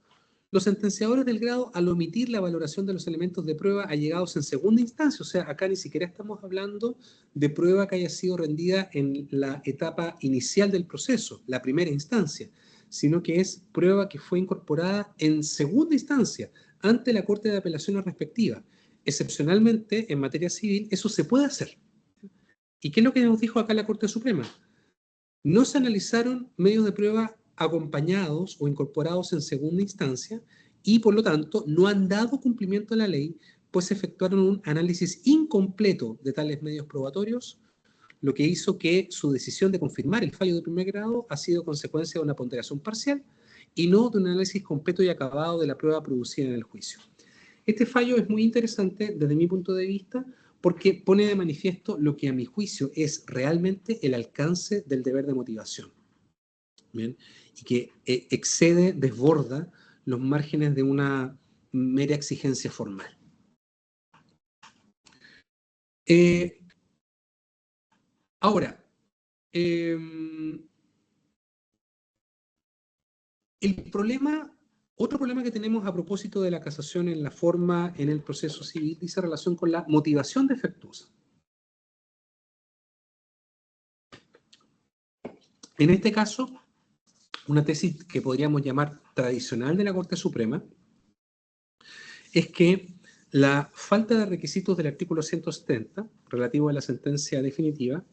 Los sentenciadores del grado, al omitir la valoración de los elementos de prueba allegados en segunda instancia, o sea, acá ni siquiera estamos hablando de prueba que haya sido rendida en la etapa inicial del proceso, la primera instancia, sino que es prueba que fue incorporada en segunda instancia, ante la Corte de Apelaciones respectiva. Excepcionalmente, en materia civil, eso se puede hacer. ¿Y qué es lo que nos dijo acá la Corte Suprema? No se analizaron medios de prueba acompañados o incorporados en segunda instancia y, por lo tanto, no han dado cumplimiento a la ley, pues efectuaron un análisis incompleto de tales medios probatorios, lo que hizo que su decisión de confirmar el fallo de primer grado ha sido consecuencia de una ponderación parcial y no de un análisis completo y acabado de la prueba producida en el juicio. Este fallo es muy interesante desde mi punto de vista porque pone de manifiesto lo que a mi juicio es realmente el alcance del deber de motivación. ¿Bien? Y que excede, desborda los márgenes de una mera exigencia formal. Ahora, otro problema que tenemos a propósito de la casación en la forma en el proceso civil dice relación con la motivación defectuosa. En este caso, una tesis que podríamos llamar tradicional de la Corte Suprema es que la falta de requisitos del artículo 170, relativo a la sentencia definitiva,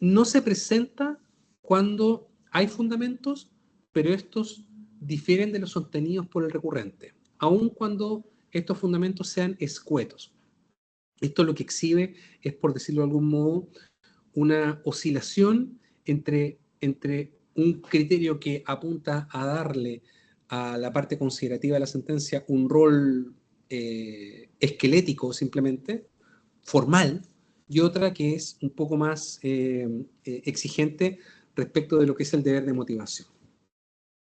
no se presenta cuando hay fundamentos, pero estos difieren de los sostenidos por el recurrente, aun cuando estos fundamentos sean escuetos. Esto lo que exhibe es, por decirlo de algún modo, una oscilación entre un criterio que apunta a darle a la parte considerativa de la sentencia un rol esquelético simplemente, formal, y otra que es un poco más exigente respecto de lo que es el deber de motivación.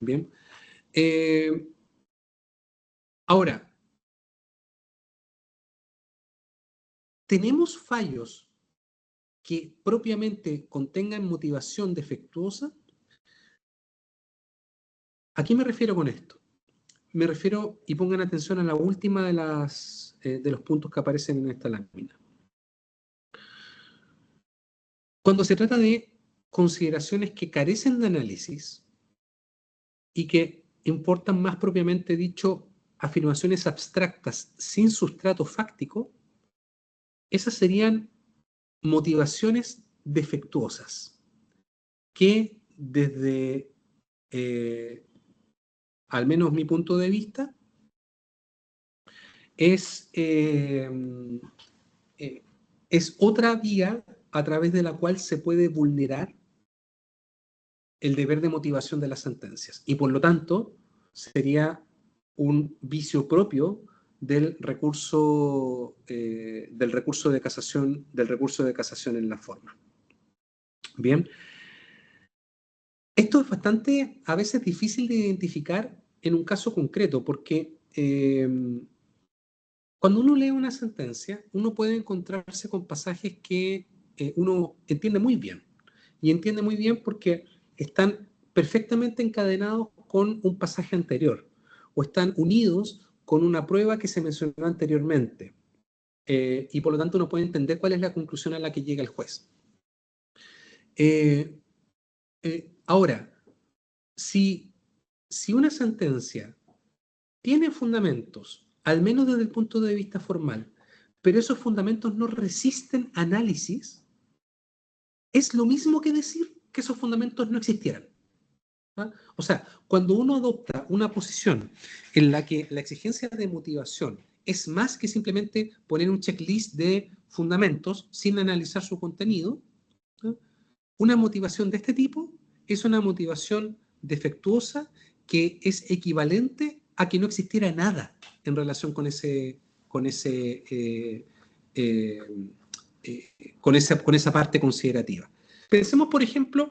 Bien. Ahora, tenemos fallos que propiamente contengan motivación defectuosa. ¿A qué me refiero con esto? Me refiero, y pongan atención a la última de los puntos que aparecen en esta lámina. Cuando se trata de consideraciones que carecen de análisis y que importan más propiamente dicho afirmaciones abstractas sin sustrato fáctico, esas serían motivaciones defectuosas que desde al menos mi punto de vista es otra vía a través de la cual se puede vulnerar el deber de motivación de las sentencias y por lo tanto sería un vicio propio del recurso de casación en la forma. Bien, esto es bastante a veces difícil de identificar en un caso concreto porque cuando uno lee una sentencia, uno puede encontrarse con pasajes que uno entiende muy bien. Y entiende muy bien porque están perfectamente encadenados con un pasaje anterior o están unidos con una prueba que se mencionó anteriormente. Y por lo tanto uno puede entender cuál es la conclusión a la que llega el juez. Ahora, si una sentencia tiene fundamentos, al menos desde el punto de vista formal, pero esos fundamentos no resisten análisis, es lo mismo que decir que esos fundamentos no existieran. ¿Ah? O sea, cuando uno adopta una posición en la que la exigencia de motivación es más que simplemente poner un checklist de fundamentos sin analizar su contenido, ¿ah? Una motivación de este tipo es una motivación defectuosa que es equivalente a que no existiera nada en relación con esa parte considerativa. Pensemos, por ejemplo,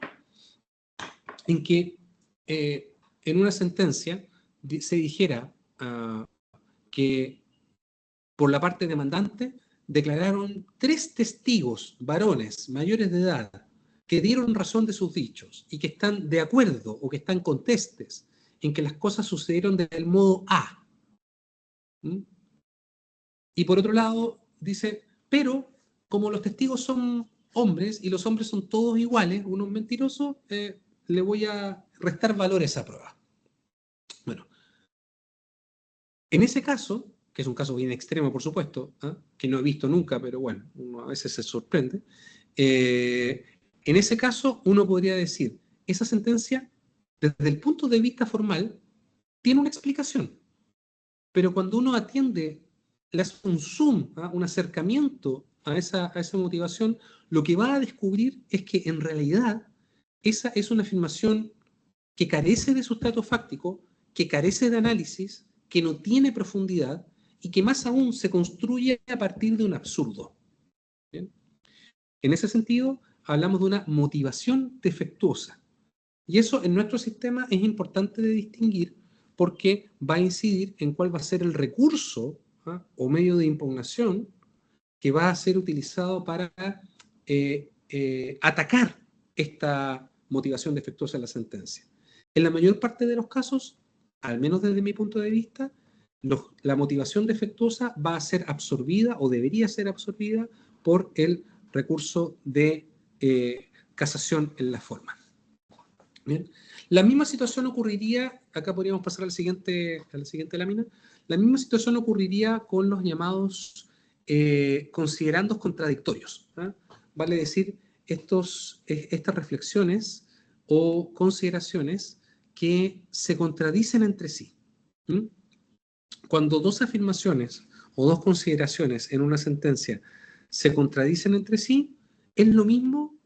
en que en una sentencia se dijera que por la parte demandante declararon 3 testigos varones mayores de edad que dieron razón de sus dichos y que están de acuerdo o que están contestes en que las cosas sucedieron del modo A. ¿Mm? Y por otro lado, dice, pero como los testigos son hombres y los hombres son todos iguales, uno es mentiroso, le voy a restar valor a esa prueba. Bueno, en ese caso, que es un caso bien extremo, por supuesto, ¿eh? Que no he visto nunca, pero bueno, uno a veces se sorprende, en ese caso uno podría decir, esa sentencia, desde el punto de vista formal, tiene una explicación, pero cuando uno atiende, le hace un zoom, ¿eh? Un acercamiento a esa motivación, lo que va a descubrir es que en realidad esa es una afirmación que carece de sustrato fáctico, que carece de análisis, que no tiene profundidad y que más aún se construye a partir de un absurdo. ¿Bien? En ese sentido, hablamos de una motivación defectuosa. Y eso en nuestro sistema es importante de distinguir porque va a incidir en cuál va a ser el recurso, ¿eh? O medio de impugnación que va a ser utilizado para atacar esta motivación defectuosa en la sentencia. En la mayor parte de los casos, al menos desde mi punto de vista, la motivación defectuosa va a ser absorbida o debería ser absorbida por el recurso de casación en la forma. Bien. La misma situación ocurriría, acá podríamos pasar a la siguiente lámina, la misma situación ocurriría con los llamados considerandos contradictorios. ¿Eh? Vale decir, estas reflexiones o consideraciones que se contradicen entre sí. ¿Mm? Cuando dos afirmaciones o dos consideraciones en una sentencia se contradicen entre sí, es lo mismo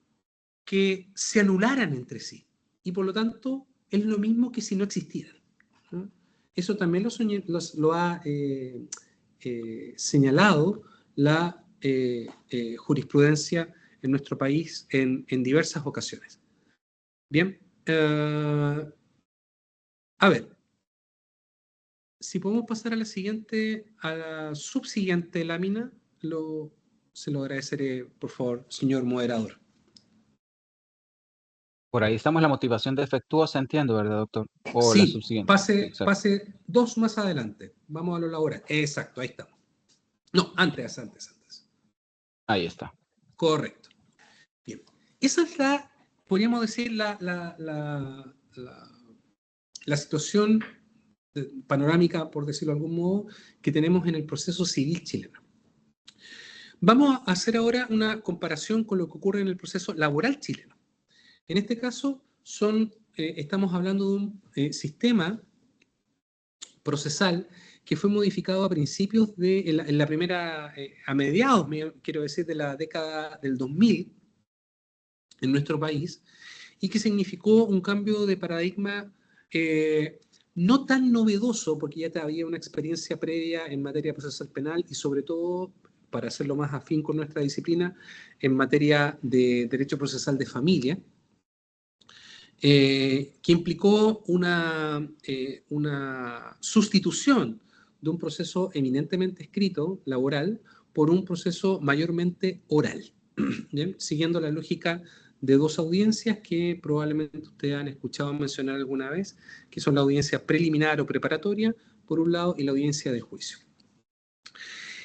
que se anularan entre sí. Y por lo tanto, es lo mismo que si no existieran. ¿No? Eso también lo ha señalado la jurisprudencia en nuestro país en diversas ocasiones. Bien, a ver, si podemos pasar a la subsiguiente lámina, se lo agradeceré, por favor, señor moderador. Por ahí estamos la motivación defectuosa, entiendo, ¿verdad, doctor? O sí, la subsiguiente. pase 2 más adelante. Vamos a lo laboral. Exacto, ahí estamos. No, antes. Ahí está. Correcto. Bien. Esa es podríamos decir, la situación panorámica, por decirlo de algún modo, que tenemos en el proceso civil chileno. Vamos a hacer ahora una comparación con lo que ocurre en el proceso laboral chileno. En este caso, estamos hablando de un sistema procesal que fue modificado a principios en la primera, a mediados, quiero decir, de la década del 2000 en nuestro país, y que significó un cambio de paradigma no tan novedoso, porque ya había una experiencia previa en materia procesal penal y sobre todo, para hacerlo más afín con nuestra disciplina, en materia de derecho procesal de familia, que implicó una sustitución de un proceso eminentemente escrito, laboral, por un proceso mayormente oral, ¿bien? Siguiendo la lógica de 2 audiencias que probablemente ustedes han escuchado mencionar alguna vez, que son la audiencia preliminar o preparatoria, por un lado, y la audiencia de juicio.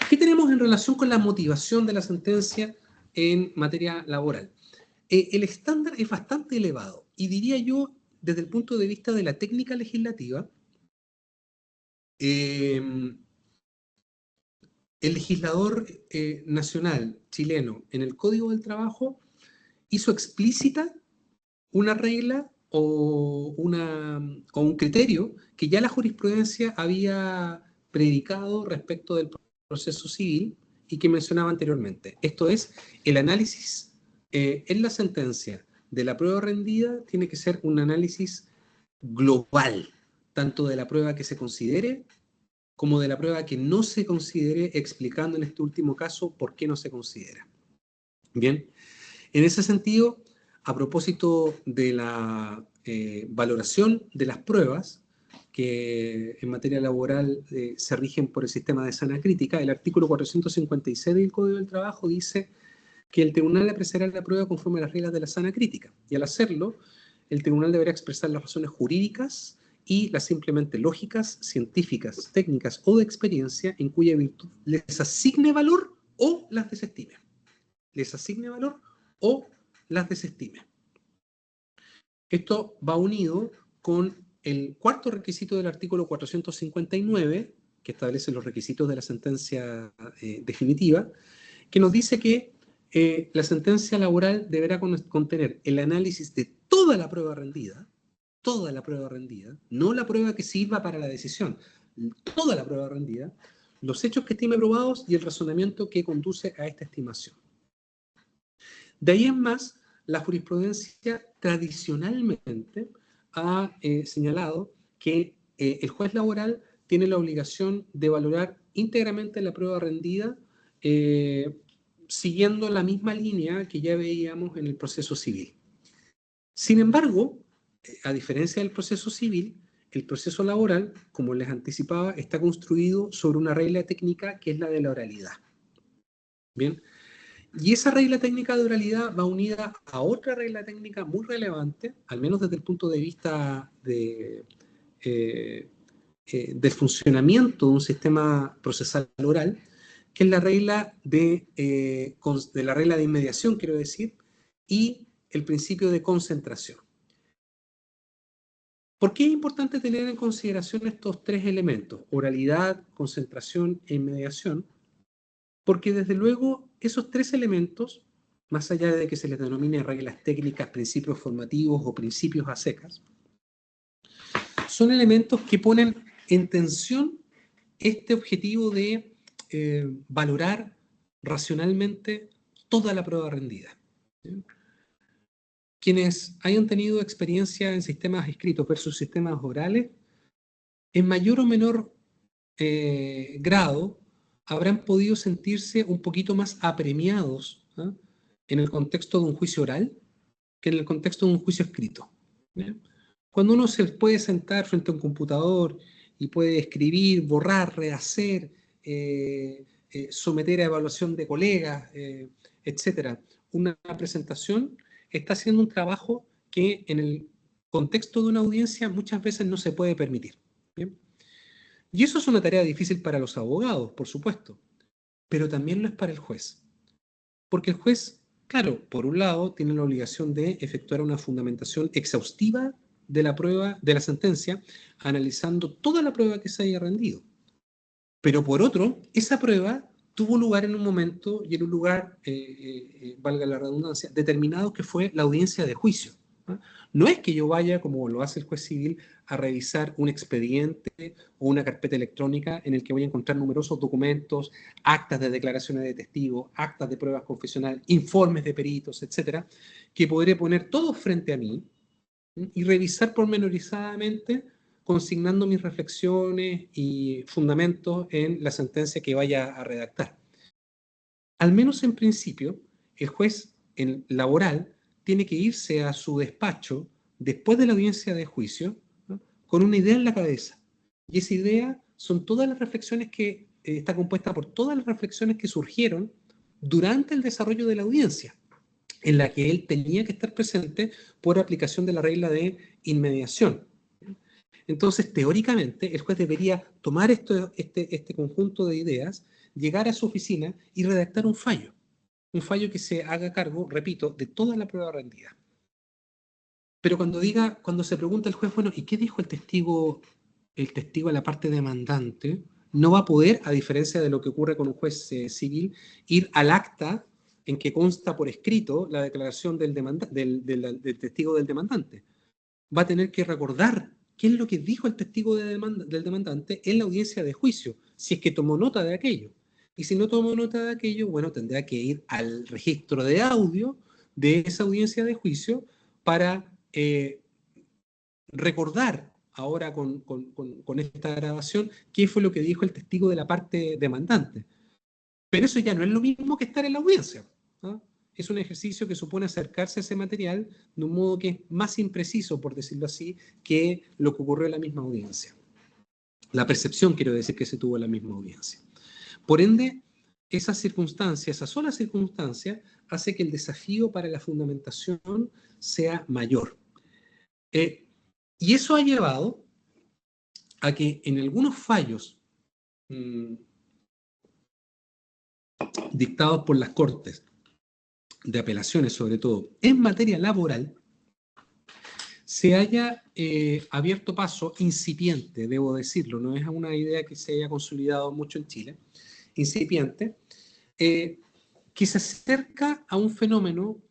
¿Qué tenemos en relación con la motivación de la sentencia en materia laboral? el estándar es bastante elevado y diría yo, desde el punto de vista de la técnica legislativa, el legislador nacional chileno en el Código del Trabajo hizo explícita una regla o un criterio que ya la jurisprudencia había predicado respecto del proceso civil y que mencionaba anteriormente. Esto es, el análisis en la sentencia de la prueba rendida tiene que ser un análisis global, tanto de la prueba que se considere como de la prueba que no se considere, explicando en este último caso por qué no se considera. Bien, en ese sentido, a propósito de la valoración de las pruebas, que en materia laboral se rigen por el sistema de sana crítica, el artículo 456 del Código del Trabajo dice que el tribunal apreciará la prueba conforme a las reglas de la sana crítica, y al hacerlo, el tribunal deberá expresar las razones jurídicas y las simplemente lógicas, científicas, técnicas o de experiencia en cuya virtud les asigne valor o las desestime. Les asigne valor o las desestime. Esto va unido con el cuarto requisito del artículo 459, que establece los requisitos de la sentencia definitiva, que nos dice que la sentencia laboral deberá contener el análisis de toda la prueba rendida, no la prueba que sirva para la decisión, toda la prueba rendida, los hechos que estime probados y el razonamiento que conduce a esta estimación. De ahí en más, la jurisprudencia tradicionalmente ha señalado que el juez laboral tiene la obligación de valorar íntegramente la prueba rendida siguiendo la misma línea que ya veíamos en el proceso civil. Sin embargo, a diferencia del proceso civil, el proceso laboral, como les anticipaba, está construido sobre una regla técnica que es la de la oralidad. Bien. Y esa regla técnica de oralidad va unida a otra regla técnica muy relevante, al menos desde el punto de vista del funcionamiento de un sistema procesal oral, que es la regla de la regla de inmediación, quiero decir, y el principio de concentración. ¿Por qué es importante tener en consideración estos tres elementos? Oralidad, concentración e inmediación. Porque desde luego esos tres elementos, más allá de que se les denomine reglas técnicas, principios formativos o principios a secas, son elementos que ponen en tensión este objetivo de valorar racionalmente toda la prueba rendida. ¿Sí? Quienes hayan tenido experiencia en sistemas escritos versus sistemas orales, en mayor o menor grado, habrán podido sentirse un poquito más apremiados en el contexto de un juicio oral que en el contexto de un juicio escrito. ¿Bien? Cuando uno se puede sentar frente a un computador y puede escribir, borrar, rehacer, someter a evaluación de colegas, etcétera, una presentación, está haciendo un trabajo que en el contexto de una audiencia muchas veces no se puede permitir. ¿Bien? Y eso es una tarea difícil para los abogados, por supuesto, pero también lo es para el juez. Porque el juez, claro, por un lado, tiene la obligación de efectuar una fundamentación exhaustiva de la prueba, de la sentencia, analizando toda la prueba que se haya rendido. Pero por otro, esa prueba tuvo lugar en un momento y en un lugar, valga la redundancia, determinado que fue la audiencia de juicio. No es que yo vaya, como lo hace el juez civil, a revisar un expediente o una carpeta electrónica en el que voy a encontrar numerosos documentos, actas de declaraciones de testigos, actas de pruebas confesionales, informes de peritos, etcétera, que podré poner todos frente a mí y revisar pormenorizadamente, consignando mis reflexiones y fundamentos en la sentencia que vaya a redactar. Al menos en principio, el juez en laboral tiene que irse a su despacho después de la audiencia de juicio, ¿no?, con una idea en la cabeza. Y esa idea son todas las reflexiones que está compuesta por todas las reflexiones que surgieron durante el desarrollo de la audiencia, en la que él tenía que estar presente por aplicación de la regla de inmediación. Entonces, teóricamente, el juez debería tomar este conjunto de ideas, llegar a su oficina y redactar un fallo. un fallo que se haga cargo, repito, de toda la prueba rendida. Pero cuando se pregunta el juez, bueno, ¿y qué dijo el testigo a la parte demandante? No va a poder, a diferencia de lo que ocurre con un juez civil, ir al acta en que consta por escrito la declaración del testigo del demandante. Va a tener que recordar qué es lo que dijo el testigo del demandante en la audiencia de juicio, si es que tomó nota de aquello. Y si no tomó nota de aquello, bueno, tendrá que ir al registro de audio de esa audiencia de juicio para recordar ahora con esta grabación qué fue lo que dijo el testigo de la parte demandante. Pero eso ya no es lo mismo que estar en la audiencia, ¿no? Es un ejercicio que supone acercarse a ese material de un modo que es más impreciso, por decirlo así, que lo que ocurrió en la misma audiencia. La percepción, quiero decir, que se tuvo en la misma audiencia. Por ende, esa circunstancia, esa sola circunstancia, hace que el desafío para la fundamentación sea mayor. Y eso ha llevado a que en algunos fallos dictados por las Cortes de Apelaciones, sobre todo en materia laboral, se haya abierto paso incipiente, debo decirlo, no es una idea que se haya consolidado mucho en Chile, incipiente, que se acerca a un fenómeno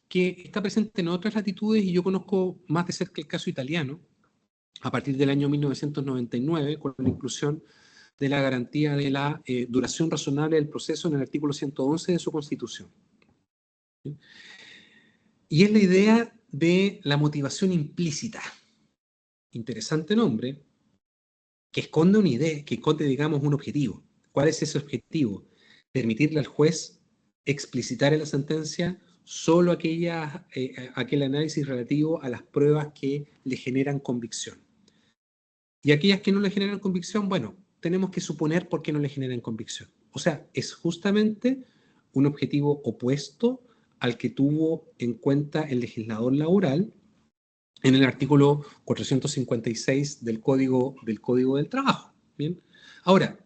que está presente en otras latitudes, y yo conozco más de cerca el caso italiano, a partir del año 1999, con la inclusión de la garantía de la duración razonable del proceso en el artículo 111 de su Constitución. Y es la idea de la motivación implícita. Interesante nombre, que esconde una idea, que esconde, digamos, un objetivo. ¿Cuál es ese objetivo? Permitirle al juez explicitar en la sentencia solo aquel análisis relativo a las pruebas que le generan convicción. Y aquellas que no le generan convicción, bueno, tenemos que suponer por qué no le generan convicción. O sea, es justamente un objetivo opuesto al que tuvo en cuenta el legislador laboral en el artículo 456 del Código del Trabajo. ¿Bien? Ahora,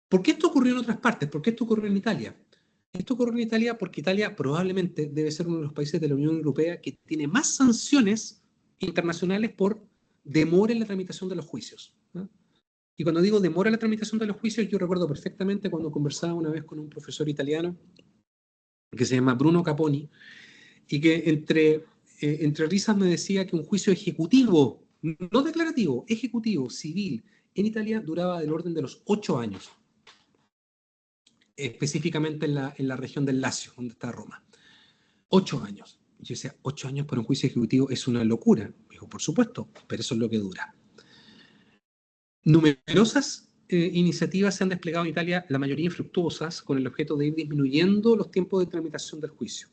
¿por qué esto ocurrió en otras partes? ¿Por qué esto ocurrió en Italia? Esto ocurrió en Italia porque Italia probablemente debe ser uno de los países de la Unión Europea que tiene más sanciones internacionales por demora en la tramitación de los juicios, ¿no? Y cuando digo demora en la tramitación de los juicios, yo recuerdo perfectamente cuando conversaba una vez con un profesor italiano que se llama Bruno Caponi, y que entre risas me decía que un juicio ejecutivo, no declarativo, ejecutivo, civil, en Italia duraba del orden de los 8 años, específicamente en la región del Lacio, donde está Roma. 8 años. Yo decía, 8 años por un juicio ejecutivo es una locura. Me dijo, por supuesto, pero eso es lo que dura. Numerosas iniciativas se han desplegado en Italia, la mayoría infructuosas, con el objeto de ir disminuyendo los tiempos de tramitación del juicio.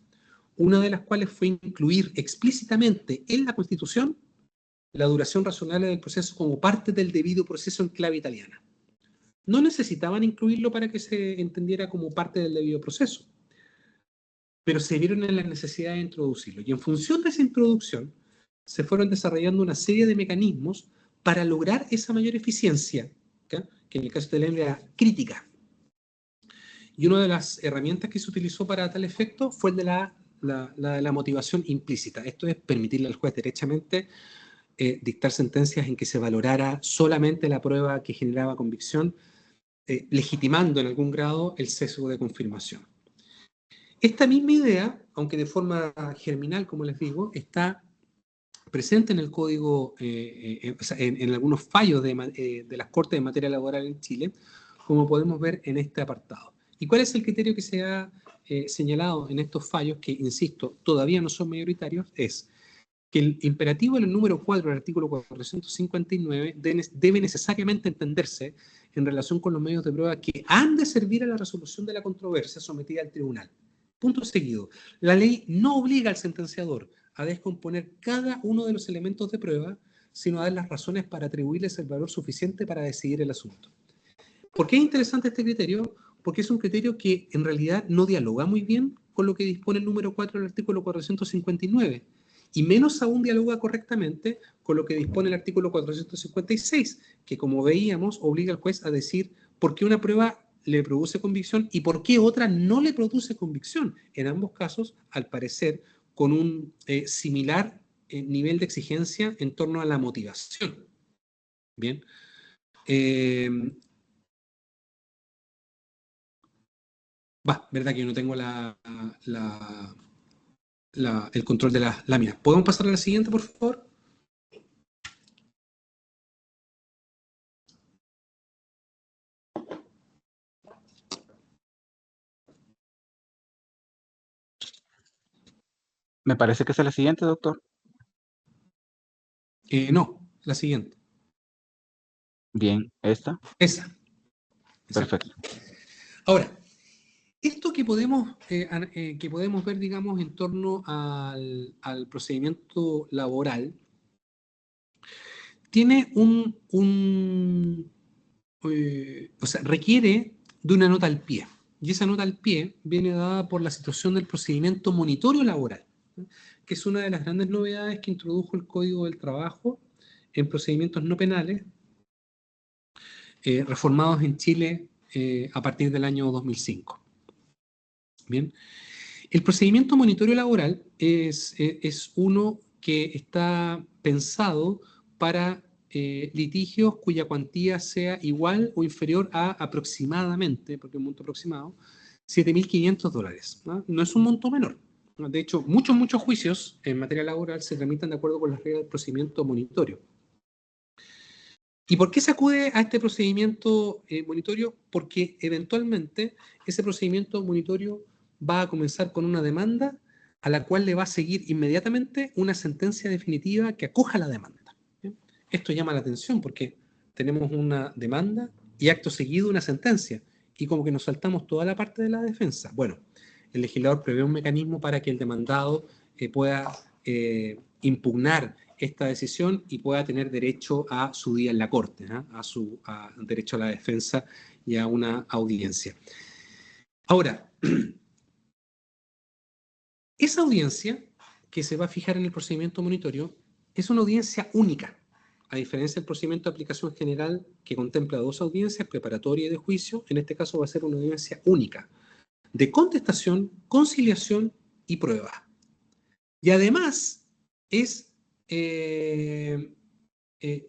Una de las cuales fue incluir explícitamente en la Constitución la duración razonable del proceso como parte del debido proceso en clave italiana. No necesitaban incluirlo para que se entendiera como parte del debido proceso, pero se vieron en la necesidad de introducirlo. Y en función de esa introducción, se fueron desarrollando una serie de mecanismos para lograr esa mayor eficiencia, ¿okay? Que en el caso de la era crítica. Y una de las herramientas que se utilizó para tal efecto fue el de la motivación implícita. Esto es permitirle al juez derechamente dictar sentencias en que se valorara solamente la prueba que generaba convicción, legitimando en algún grado el sesgo de confirmación. Esta misma idea, aunque de forma germinal, como les digo, está presente en el código, en algunos fallos de las Cortes de materia laboral en Chile, como podemos ver en este apartado. ¿Y cuál es el criterio que se ha señalado en estos fallos, que, insisto, todavía no son mayoritarios? Es que el imperativo en el número 4 del artículo 459 debe necesariamente entenderse en relación con los medios de prueba que han de servir a la resolución de la controversia sometida al tribunal. Punto seguido. La ley no obliga al sentenciador a descomponer cada uno de los elementos de prueba, sino a dar las razones para atribuirles el valor suficiente para decidir el asunto. ¿Por qué es interesante este criterio? Porque es un criterio que en realidad no dialoga muy bien con lo que dispone el número 4 del artículo 459, y menos aún dialoga correctamente con lo que dispone el artículo 456, que, como veíamos, obliga al juez a decir por qué una prueba le produce convicción y por qué otra no le produce convicción. En ambos casos, al parecer, con un similar nivel de exigencia en torno a la motivación. Bien. Verdad que yo no tengo el control de las láminas. ¿Podemos pasar a la siguiente, por favor? Me parece que esa es la siguiente, doctor. No, la siguiente. Bien, esta. Esa. Perfecto. Ahora, esto que podemos ver, digamos, en torno al procedimiento laboral, tiene o sea, requiere de una nota al pie. Y esa nota al pie viene dada por la situación del procedimiento monitorio laboral, ¿no? Que es una de las grandes novedades que introdujo el Código del Trabajo en procedimientos no penales, reformados en Chile a partir del año 2005. Bien. El procedimiento monitorio laboral es uno que está pensado para litigios cuya cuantía sea igual o inferior a aproximadamente, porque es un monto aproximado, $7.500, ¿no? No es un monto menor. De hecho, muchos juicios en materia laboral se tramitan de acuerdo con las reglas del procedimiento monitorio. ¿Y por qué se acude a este procedimiento monitorio? Porque eventualmente ese procedimiento monitorio va a comenzar con una demanda a la cual le va a seguir inmediatamente una sentencia definitiva que acoja la demanda. ¿Bien? Esto llama la atención porque tenemos una demanda y acto seguido una sentencia y como que nos saltamos toda la parte de la defensa. Bueno, el legislador prevé un mecanismo para que el demandado pueda impugnar esta decisión y pueda tener derecho a su día en la corte, ¿eh? a derecho a la defensa y a una audiencia. Ahora, esa audiencia que se va a fijar en el procedimiento monitorio es una audiencia única, a diferencia del procedimiento de aplicación general que contempla 2 audiencias, preparatoria y de juicio. En este caso va a ser una audiencia única, de contestación, conciliación y prueba. Y además es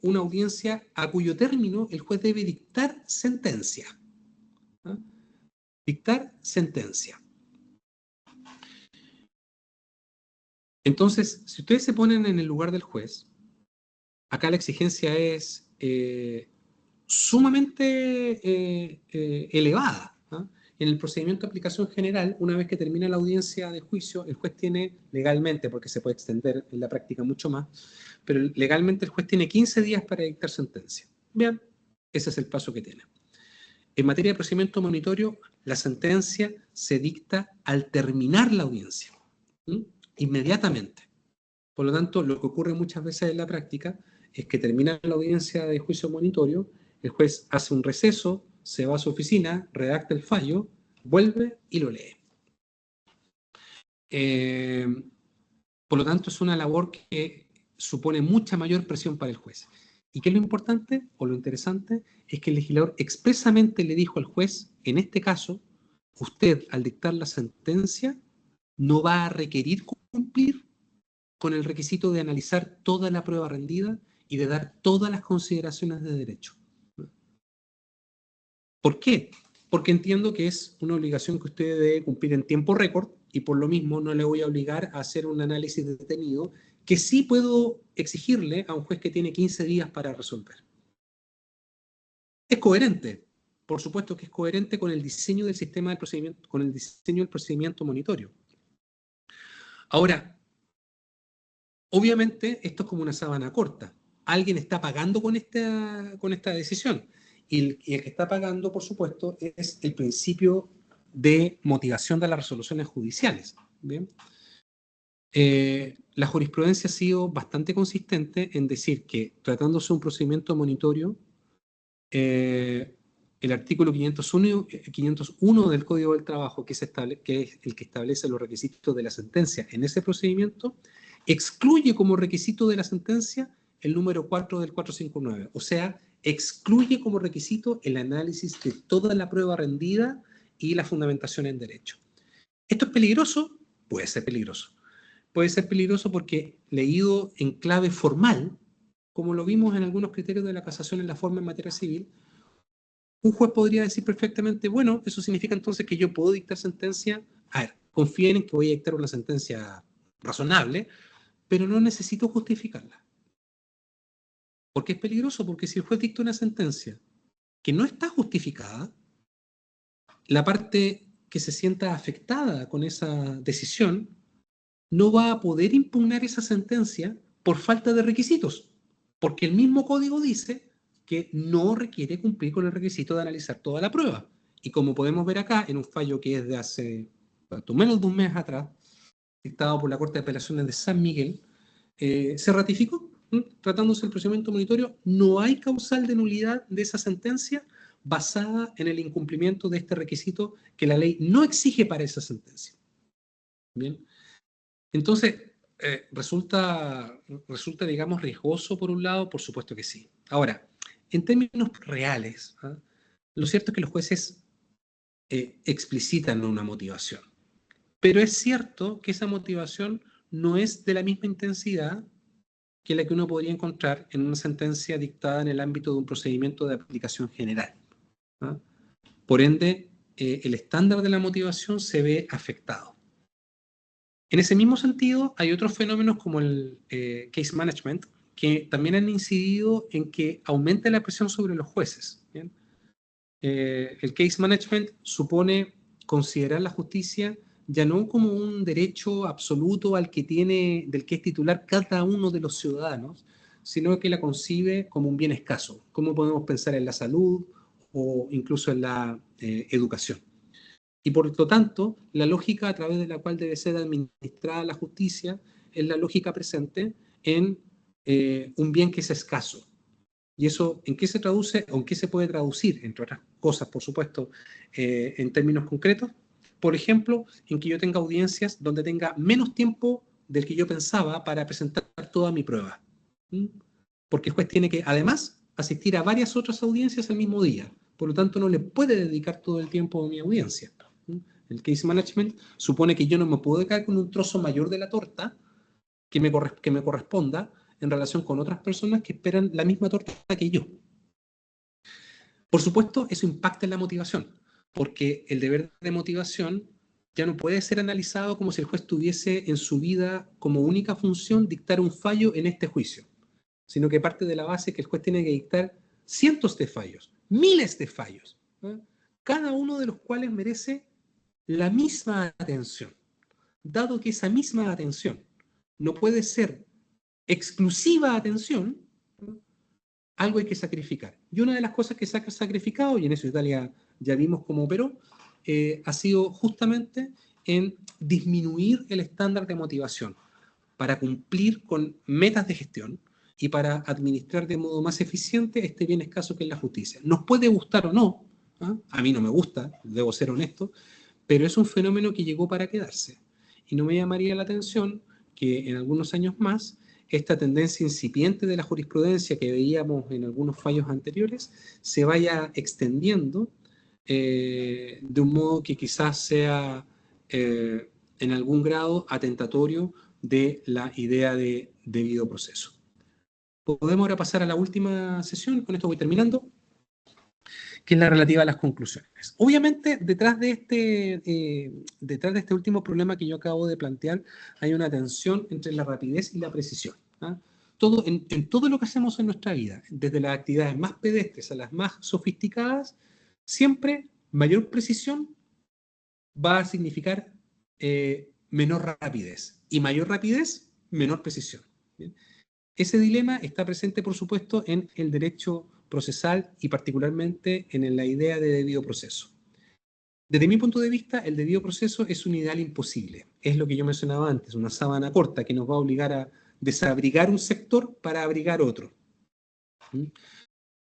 una audiencia a cuyo término el juez debe dictar sentencia. ¿Ah? Dictar sentencia. Entonces, si ustedes se ponen en el lugar del juez, acá la exigencia es sumamente elevada, ¿ah? En el procedimiento de aplicación general, una vez que termina la audiencia de juicio, el juez tiene legalmente, porque se puede extender en la práctica mucho más, pero legalmente el juez tiene 15 días para dictar sentencia. Bien, ese es el paso que tiene. En materia de procedimiento monitorio, la sentencia se dicta al terminar la audiencia, ¿sí? Inmediatamente. Por lo tanto, lo que ocurre muchas veces en la práctica es que termina la audiencia de juicio monitorio, el juez hace un receso, se va a su oficina, redacta el fallo, vuelve y lo lee. Por lo tanto, es una labor que supone mucha mayor presión para el juez. ¿Y qué es lo importante o lo interesante? Es que el legislador expresamente le dijo al juez, en este caso, usted al dictar la sentencia no va a requerir cumplir con el requisito de analizar toda la prueba rendida y de dar todas las consideraciones de derecho. ¿Por qué? Porque entiendo que es una obligación que usted debe cumplir en tiempo récord y por lo mismo no le voy a obligar a hacer un análisis detenido que sí puedo exigirle a un juez que tiene 15 días para resolver. Es coherente, por supuesto que es coherente con el diseño del sistema del procedimiento, con el diseño del procedimiento monitorio. Ahora, obviamente esto es como una sábana corta. Alguien está pagando con esta decisión. Y el que está pagando, por supuesto, es el principio de motivación de las resoluciones judiciales. ¿Bien? La jurisprudencia ha sido bastante consistente en decir que, tratándose de un procedimiento monitorio, el artículo 501 del Código del Trabajo, que es el que establece los requisitos de la sentencia en ese procedimiento, excluye como requisito de la sentencia el número 4 del 459, o sea, excluye como requisito el análisis de toda la prueba rendida y la fundamentación en derecho. ¿Esto es peligroso? Puede ser peligroso. Puede ser peligroso porque leído en clave formal, como lo vimos en algunos criterios de la casación en la forma en materia civil, un juez podría decir perfectamente, bueno, eso significa entonces que yo puedo dictar sentencia. A ver, confíen en que voy a dictar una sentencia razonable, pero no necesito justificarla. ¿Por qué es peligroso? Porque si el juez dicta una sentencia que no está justificada, la parte que se sienta afectada con esa decisión no va a poder impugnar esa sentencia por falta de requisitos, porque el mismo código dice que no requiere cumplir con el requisito de analizar toda la prueba. Y como podemos ver acá, en un fallo que es de hace menos de un mes atrás, dictado por la Corte de Apelaciones de San Miguel, se ratificó, tratándose del procedimiento monitorio, no hay causal de nulidad de esa sentencia basada en el incumplimiento de este requisito que la ley no exige para esa sentencia. Bien. Entonces, resulta, digamos, riesgoso por un lado, por supuesto que sí. Ahora, en términos reales, ¿eh? Lo cierto es que los jueces explicitan una motivación, pero es cierto que esa motivación no es de la misma intensidad que la que uno podría encontrar en una sentencia dictada en el ámbito de un procedimiento de aplicación general, ¿eh? Por ende, el estándar de la motivación se ve afectado. En ese mismo sentido, hay otros fenómenos como el case management que también han incidido en que aumente la presión sobre los jueces. ¿Bien? El case management supone considerar la justicia ya no como un derecho absoluto del que es titular cada uno de los ciudadanos, sino que la concibe como un bien escaso. ¿Cómo podemos pensar en la salud o incluso en la educación? Y por lo tanto, la lógica a través de la cual debe ser administrada la justicia es la lógica presente en un bien que es escaso. ¿Y eso en qué se traduce o en qué se puede traducir? Entre otras cosas, por supuesto, en términos concretos. Por ejemplo, en que yo tenga audiencias donde tenga menos tiempo del que yo pensaba para presentar toda mi prueba. Porque el juez tiene que, además, asistir a varias otras audiencias el mismo día. Por lo tanto, no le puede dedicar todo el tiempo a mi audiencia. El case management supone que yo no me puedo quedar con un trozo mayor de la torta que me corresponda en relación con otras personas que esperan la misma torta que yo. Por supuesto, eso impacta en la motivación, porque el deber de motivación ya no puede ser analizado como si el juez tuviese en su vida como única función dictar un fallo en este juicio, sino que parte de la base que el juez tiene que dictar cientos de fallos, miles de fallos, ¿eh? Cada uno de los cuales merece la misma atención, dado que esa misma atención no puede ser exclusiva atención, algo hay que sacrificar. Y una de las cosas que se ha sacrificado, y en eso Italia ya vimos cómo operó, ha sido justamente en disminuir el estándar de motivación para cumplir con metas de gestión y para administrar de modo más eficiente este bien escaso que es la justicia. Nos puede gustar o no, ¿eh? A mí no me gusta, debo ser honesto, pero es un fenómeno que llegó para quedarse. Y no me llamaría la atención que en algunos años más esta tendencia incipiente de la jurisprudencia que veíamos en algunos fallos anteriores se vaya extendiendo de un modo que quizás sea en algún grado atentatorio de la idea de debido proceso. Podemos ahora pasar a la última sesión, con esto voy terminando, que es la relativa a las conclusiones. Obviamente, detrás de este último problema que yo acabo de plantear, hay una tensión entre la rapidez y la precisión. ¿Ah? En todo lo que hacemos en nuestra vida, desde las actividades más pedestres a las más sofisticadas, siempre mayor precisión va a significar menor rapidez, y mayor rapidez, menor precisión. ¿Bien? Ese dilema está presente, por supuesto, en el derecho procesal y particularmente en la idea de debido proceso. Desde mi punto de vista, el debido proceso es un ideal imposible. Es lo que yo mencionaba antes, una sábana corta que nos va a obligar a desabrigar un sector para abrigar otro.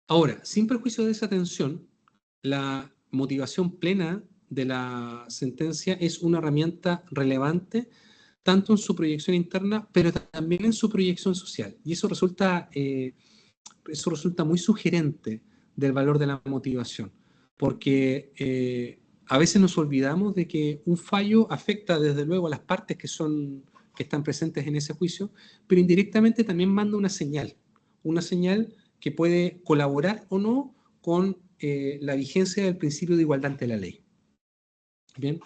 Ahora, sin perjuicio de esa tensión, la motivación plena de la sentencia es una herramienta relevante tanto en su proyección interna, pero también en su proyección social. Y eso resulta eso resulta muy sugerente del valor de la motivación, porque a veces nos olvidamos de que un fallo afecta desde luego a las partes que están presentes en ese juicio, pero indirectamente también manda una señal que puede colaborar o no con la vigencia del principio de igualdad ante la ley. Bien.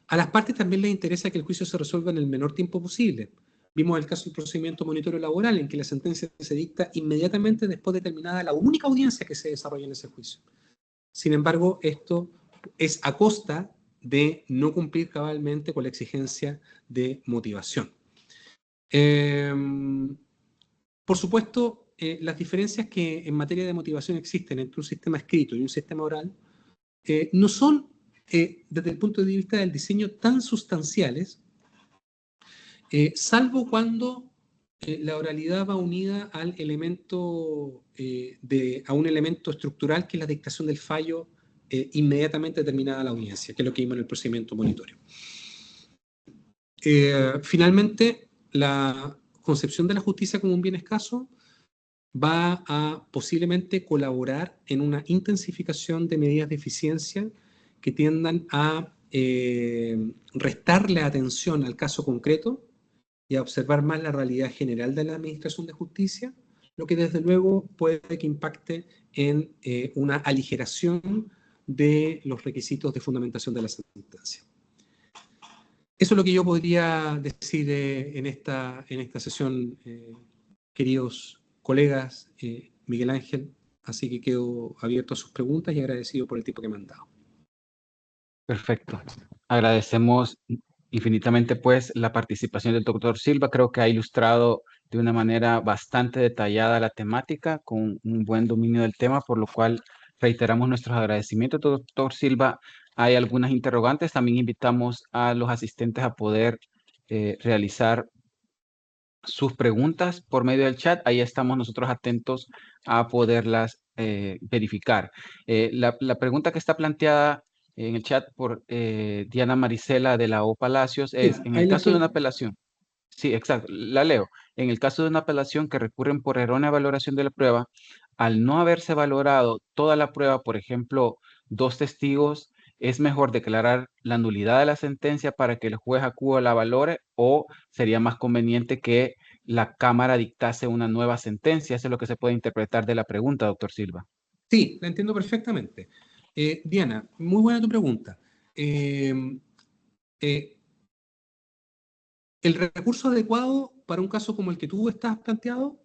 A las partes también les interesa que el juicio se resuelva en el menor tiempo posible. Vimos el caso del procedimiento monitorio laboral, en que la sentencia se dicta inmediatamente después de terminada la única audiencia que se desarrolla en ese juicio. Sin embargo, esto es a costa de no cumplir cabalmente con la exigencia de motivación. Por supuesto, las diferencias que en materia de motivación existen entre un sistema escrito y un sistema oral no son, desde el punto de vista del diseño, tan sustanciales, salvo cuando la oralidad va unida al elemento, a un elemento estructural que es la dictación del fallo inmediatamente terminada la audiencia, que es lo que vimos en el procedimiento monitorio. Finalmente, la concepción de la justicia como un bien escaso va a posiblemente colaborar en una intensificación de medidas de eficiencia que tiendan a restarle atención al caso concreto y a observar más la realidad general de la administración de justicia, lo que desde luego puede que impacte en una aligeración de los requisitos de fundamentación de la sentencia. Eso es lo que yo podría decir en esta sesión, queridos colegas, Miguel Ángel, así que quedo abierto a sus preguntas y agradecido por el tiempo que me han dado. Perfecto. Agradecemos infinitamente pues la participación del doctor Silva. Creo que ha ilustrado de una manera bastante detallada la temática con un buen dominio del tema, por lo cual reiteramos nuestros agradecimientos, doctor Silva. Hay algunas interrogantes. También invitamos a los asistentes a poder realizar sus preguntas por medio del chat. Ahí estamos nosotros atentos a poderlas verificar. La pregunta que está planteada en el chat por Diana Marisela de la O Palacios es, Sí, en ahí el la caso de estoy... una apelación, sí, exacto, la leo. En el caso de una apelación que recurren por errónea valoración de la prueba, al no haberse valorado toda la prueba, por ejemplo, 2 testigos, ¿es mejor declarar la nulidad de la sentencia para que el juez acuda la valore o sería más conveniente que la Cámara dictase una nueva sentencia? Eso es lo que se puede interpretar de la pregunta, doctor Silva. Sí, la entiendo perfectamente. Diana, muy buena tu pregunta. El recurso adecuado para un caso como el que tú estás planteando,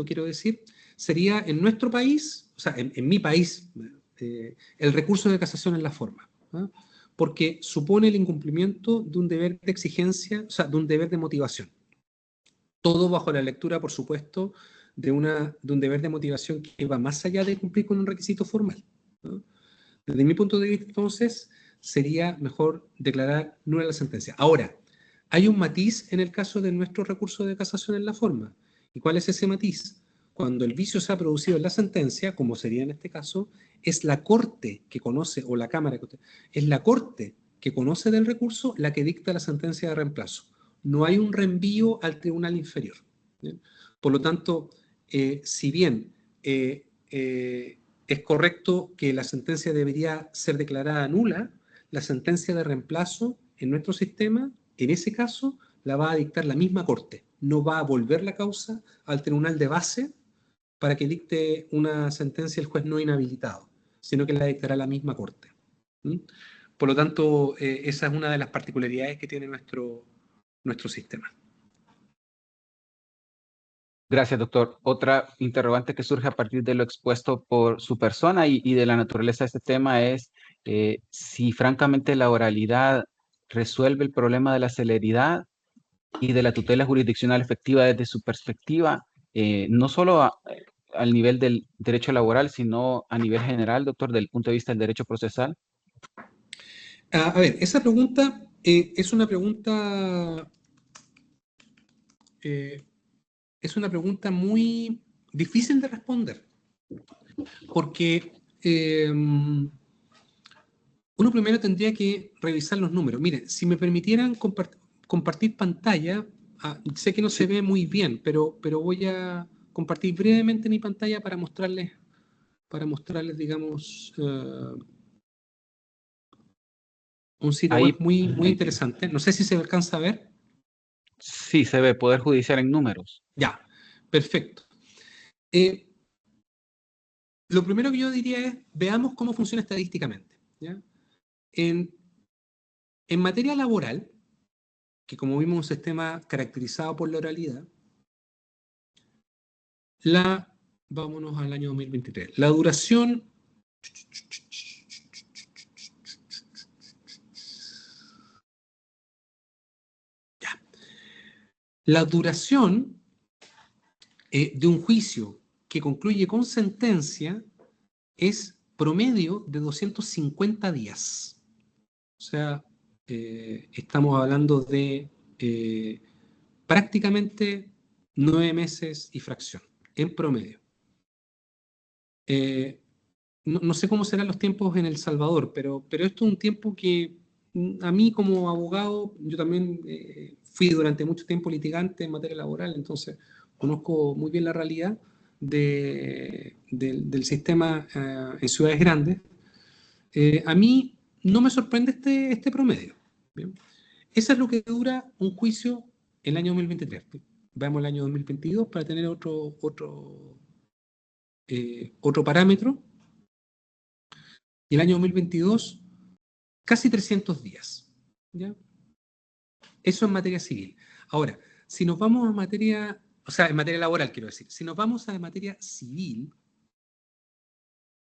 quiero decir, sería en nuestro país, o sea, en mi país, el recurso de casación en la forma, ¿ah? Porque supone el incumplimiento de un deber de exigencia, o sea, de un deber de motivación. Todo bajo la lectura, por supuesto, de un deber de motivación que va más allá de cumplir con un requisito formal, ¿no? Desde mi punto de vista, entonces, sería mejor declarar nula la sentencia. Ahora, hay un matiz en el caso de nuestro recurso de casación en la forma. ¿Y cuál es ese matiz? Cuando el vicio se ha producido en la sentencia, como sería en este caso, es la Corte que conoce, o la Cámara, es la Corte que conoce del recurso la que dicta la sentencia de reemplazo. No hay un reenvío al tribunal inferior. ¿Bien? Por lo tanto, si bien es correcto que la sentencia debería ser declarada nula, la sentencia de reemplazo en nuestro sistema, en ese caso, la va a dictar la misma Corte. No va a volver la causa al tribunal de base para que dicte una sentencia el juez no inhabilitado, sino que la dictará la misma Corte. ¿Mm? Por lo tanto, esa es una de las particularidades que tiene nuestro sistema. Gracias, doctor. Otra interrogante que surge a partir de lo expuesto por su persona y de la naturaleza de este tema es si francamente la oralidad resuelve el problema de la celeridad y de la tutela jurisdiccional efectiva desde su perspectiva, no solo al nivel del derecho laboral, sino a nivel general, doctor, desde el punto de vista del derecho procesal. A ver, esa pregunta es una pregunta muy difícil de responder, porque uno primero tendría que revisar los números. Mire, si me permitieran compartir pantalla, sé que no se Sí, ve muy bien, pero voy a compartir brevemente mi pantalla para mostrarles, digamos, un sitio web ahí muy entiendo. interesante. No sé si se alcanza a ver. Sí, se ve Poder Judicial en números. Ya, perfecto. Eh, lo primero que yo diría es, veamos cómo funciona estadísticamente. ¿Ya? En, en materia laboral, que como vimos es un sistema caracterizado por la oralidad, vámonos al año 2023. La duración, la duración de un juicio que concluye con sentencia es promedio de 250 días. O sea, estamos hablando de prácticamente 9 meses y fracción, en promedio. No sé cómo serán los tiempos en El Salvador, pero esto es un tiempo que a mí como abogado, yo también fui durante mucho tiempo litigante en materia laboral, entonces conozco muy bien la realidad del sistema en ciudades grandes. A mí no me sorprende este promedio. ¿Bien? Eso es lo que dura un juicio en el año 2023. Veamos el año 2022 para tener otro parámetro. Y el año 2022, casi 300 días. ¿Ya? Eso en materia civil. Ahora, si nos vamos a materia, o sea, en materia laboral quiero decir, si nos vamos a materia civil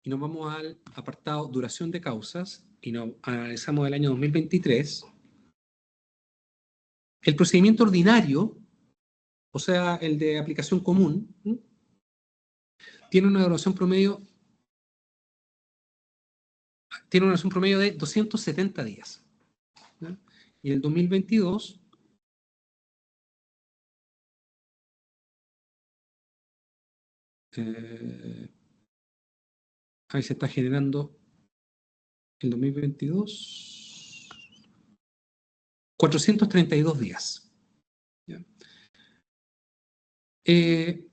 y nos vamos al apartado duración de causas y nos analizamos el año 2023, el procedimiento ordinario, o sea, el de aplicación común, ¿sí? Tiene una duración promedio de 270 días. ¿Ya? Y el 2022, ahí se está generando el 2022, 432 días. ¿Ya? Eh,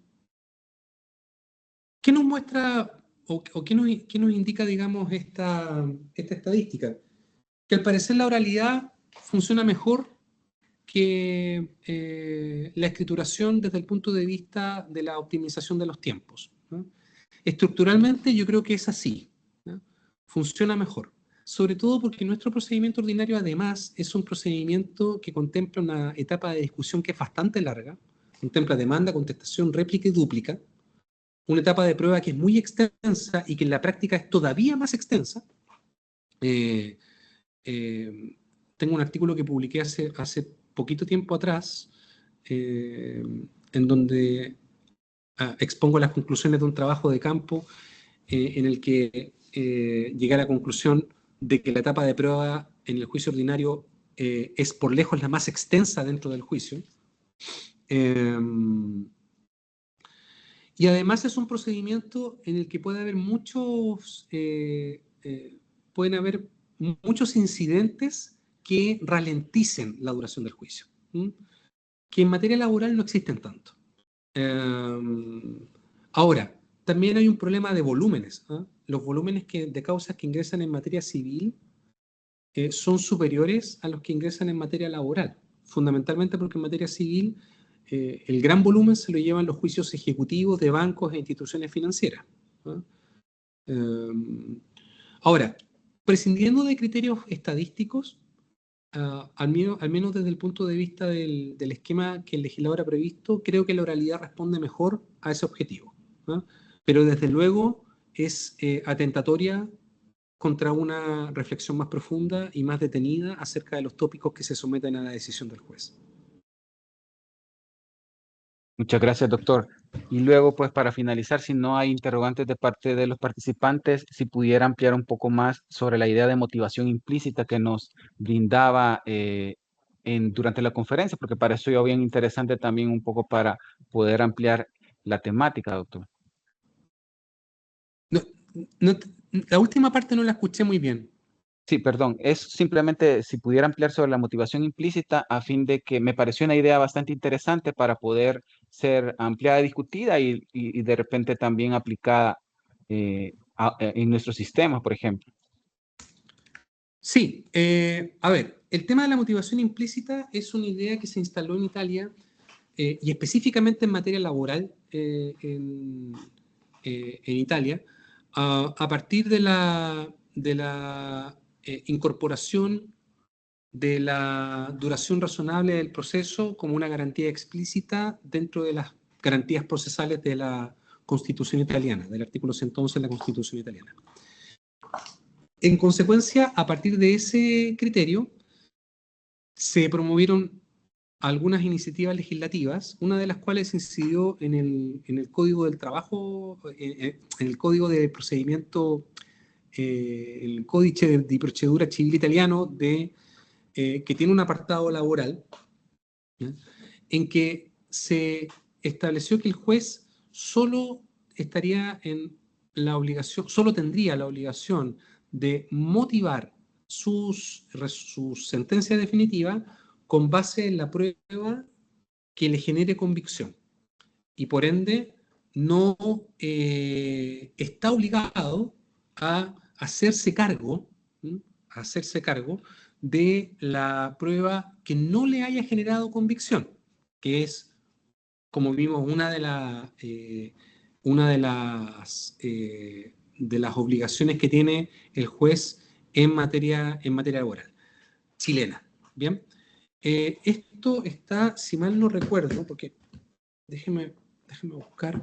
¿Qué nos muestra o qué nos indica, digamos, esta estadística? Que al parecer la oralidad funciona mejor que la escrituración desde el punto de vista de la optimización de los tiempos, ¿no? Estructuralmente yo creo que es así, ¿no? Funciona mejor, sobre todo porque nuestro procedimiento ordinario además es un procedimiento que contempla una etapa de discusión que es bastante larga, contempla demanda, contestación, réplica y dúplica, una etapa de prueba que es muy extensa y que en la práctica es todavía más extensa. Eh, eh, Tengo un artículo que publiqué hace poquito tiempo atrás, eh, en donde expongo las conclusiones de un trabajo de campo en el que llegué a la conclusión de que la etapa de prueba en el juicio ordinario es por lejos la más extensa dentro del juicio. Eh, y además es un procedimiento en el que pueden haber muchos incidentes que ralenticen la duración del juicio, ¿m? Que en materia laboral no existen tanto. Ahora, también hay un problema de volúmenes, ¿ah? Los volúmenes de causas que ingresan en materia civil son superiores a los que ingresan en materia laboral, fundamentalmente porque en materia civil el gran volumen se lo llevan los juicios ejecutivos de bancos e instituciones financieras, ¿no? Ahora, prescindiendo de criterios estadísticos, al menos desde el punto de vista del esquema que el legislador ha previsto, creo que la oralidad responde mejor a ese objetivo, ¿no? Pero desde luego es atentatoria contra una reflexión más profunda y más detenida acerca de los tópicos que se someten a la decisión del juez. Muchas gracias, doctor. Y luego, pues para finalizar, si no hay interrogantes de parte de los participantes, si pudiera ampliar un poco más sobre la idea de motivación implícita que nos brindaba durante la conferencia, porque pareció bien interesante también un poco para poder ampliar la temática, doctor. No, no, la última parte no la escuché muy bien. Sí, perdón, es simplemente si pudiera ampliar sobre la motivación implícita a fin de que me pareció una idea bastante interesante para poder ser ampliada, discutida y de repente también aplicada en nuestros sistemas, por ejemplo. Sí, a ver, el tema de la motivación implícita es una idea que se instaló en Italia y específicamente en materia laboral en Italia, a partir de la incorporación de la duración razonable del proceso como una garantía explícita dentro de las garantías procesales de la Constitución italiana, del artículo 111 de la Constitución italiana. En consecuencia, a partir de ese criterio, se promovieron algunas iniciativas legislativas, una de las cuales incidió en el Código del Trabajo, en el Código de Procedimiento, el Codice di Procedura Civil italiano, que tiene un apartado laboral, ¿ya?, en que se estableció que el juez solo estaría en la obligación, solo tendría la obligación de motivar sus sentencias definitivas con base en la prueba que le genere convicción. Y por ende, no está obligado a hacerse cargo, ¿m?, a hacerse cargo de la prueba que no le haya generado convicción, que es, como vimos, una de las obligaciones que tiene el juez en materia laboral chilena. Bien, esto está, si mal no recuerdo, porque déjeme buscar.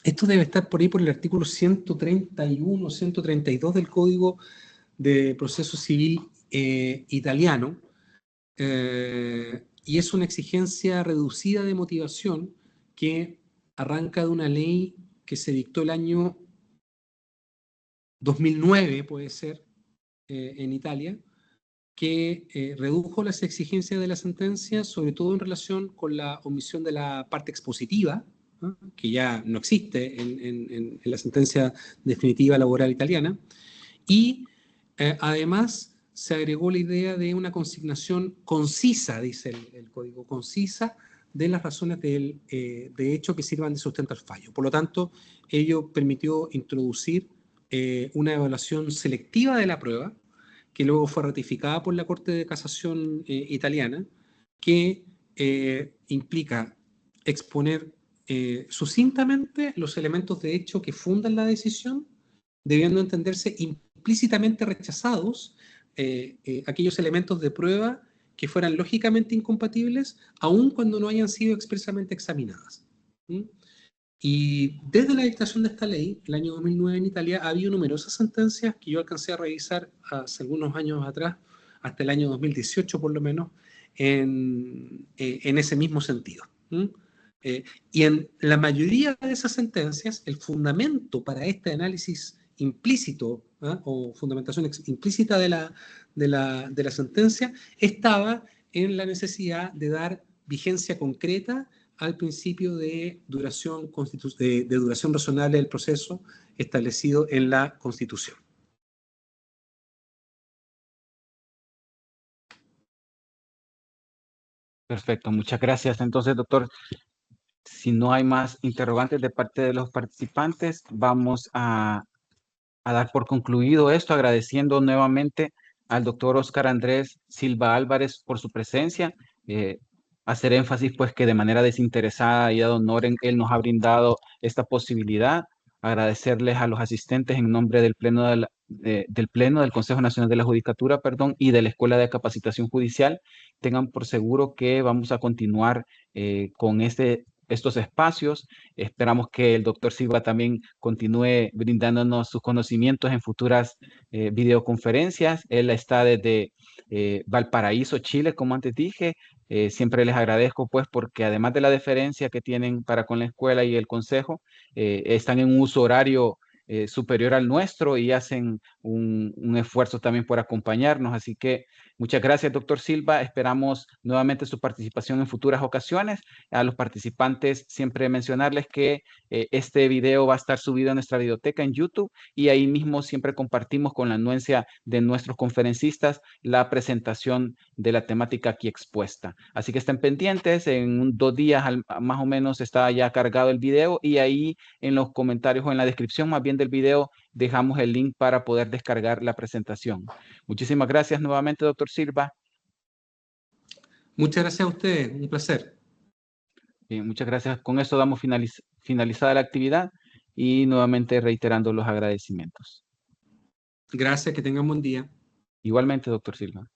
Esto debe estar por ahí por el artículo 131, 132 del Código de Proceso Civil italiano, y es una exigencia reducida de motivación que arranca de una ley que se dictó el año 2009, puede ser, en Italia, que redujo las exigencias de la sentencia, sobre todo en relación con la omisión de la parte expositiva, ¿no?, que ya no existe en la sentencia definitiva laboral italiana, y además se agregó la idea de una consignación concisa, dice el código, concisa, de las razones de hecho que sirvan de sustento al fallo. Por lo tanto, ello permitió introducir una evaluación selectiva de la prueba, que luego fue ratificada por la Corte de Casación italiana, que implica exponer sucintamente los elementos de hecho que fundan la decisión, debiendo entenderse implícitamente rechazados aquellos elementos de prueba que fueran lógicamente incompatibles, aun cuando no hayan sido expresamente examinadas. ¿Mm? Y desde la dictación de esta ley, el año 2009 en Italia, ha habido numerosas sentencias que yo alcancé a revisar hace algunos años atrás, hasta el año 2018 por lo menos, en ese mismo sentido. Y en la mayoría de esas sentencias, el fundamento para este análisis implícito, o fundamentación implícita de la sentencia estaba en la necesidad de dar vigencia concreta al principio de duración razonable del proceso establecido en la Constitución. Perfecto, muchas gracias. Entonces, doctor, si no hay más interrogantes de parte de los participantes, vamos a dar por concluido esto, agradeciendo nuevamente al doctor Óscar Andrés Silva Álvarez por su presencia. Hacer énfasis pues que de manera desinteresada y ad honorem él nos ha brindado esta posibilidad. Agradecerles a los asistentes en nombre del Pleno del Pleno del Consejo Nacional de la Judicatura, perdón, y de la Escuela de Capacitación Judicial. Tengan por seguro que vamos a continuar con estos espacios. Esperamos que el doctor Silva también continúe brindándonos sus conocimientos en futuras videoconferencias. Él está desde Valparaíso, Chile, como antes dije. Siempre les agradezco, pues, porque además de la deferencia que tienen para con la escuela y el consejo, están en un uso horario superior al nuestro y hacen un esfuerzo también por acompañarnos. Así que muchas gracias, doctor Silva. Esperamos nuevamente su participación en futuras ocasiones. A los participantes siempre mencionarles que este video va a estar subido a nuestra videoteca en YouTube y ahí mismo siempre compartimos con la anuencia de nuestros conferencistas la presentación de la temática aquí expuesta. Así que estén pendientes, en 2 días más o menos está ya cargado el video y ahí en los comentarios o en la descripción más bien del video dejamos el link para poder descargar la presentación. Muchísimas gracias nuevamente, doctor Silva. Muchas gracias a ustedes, un placer. Bien, muchas gracias. Con eso damos finalizada la actividad y nuevamente reiterando los agradecimientos. Gracias, que tengan buen día. Igualmente, doctor Silva.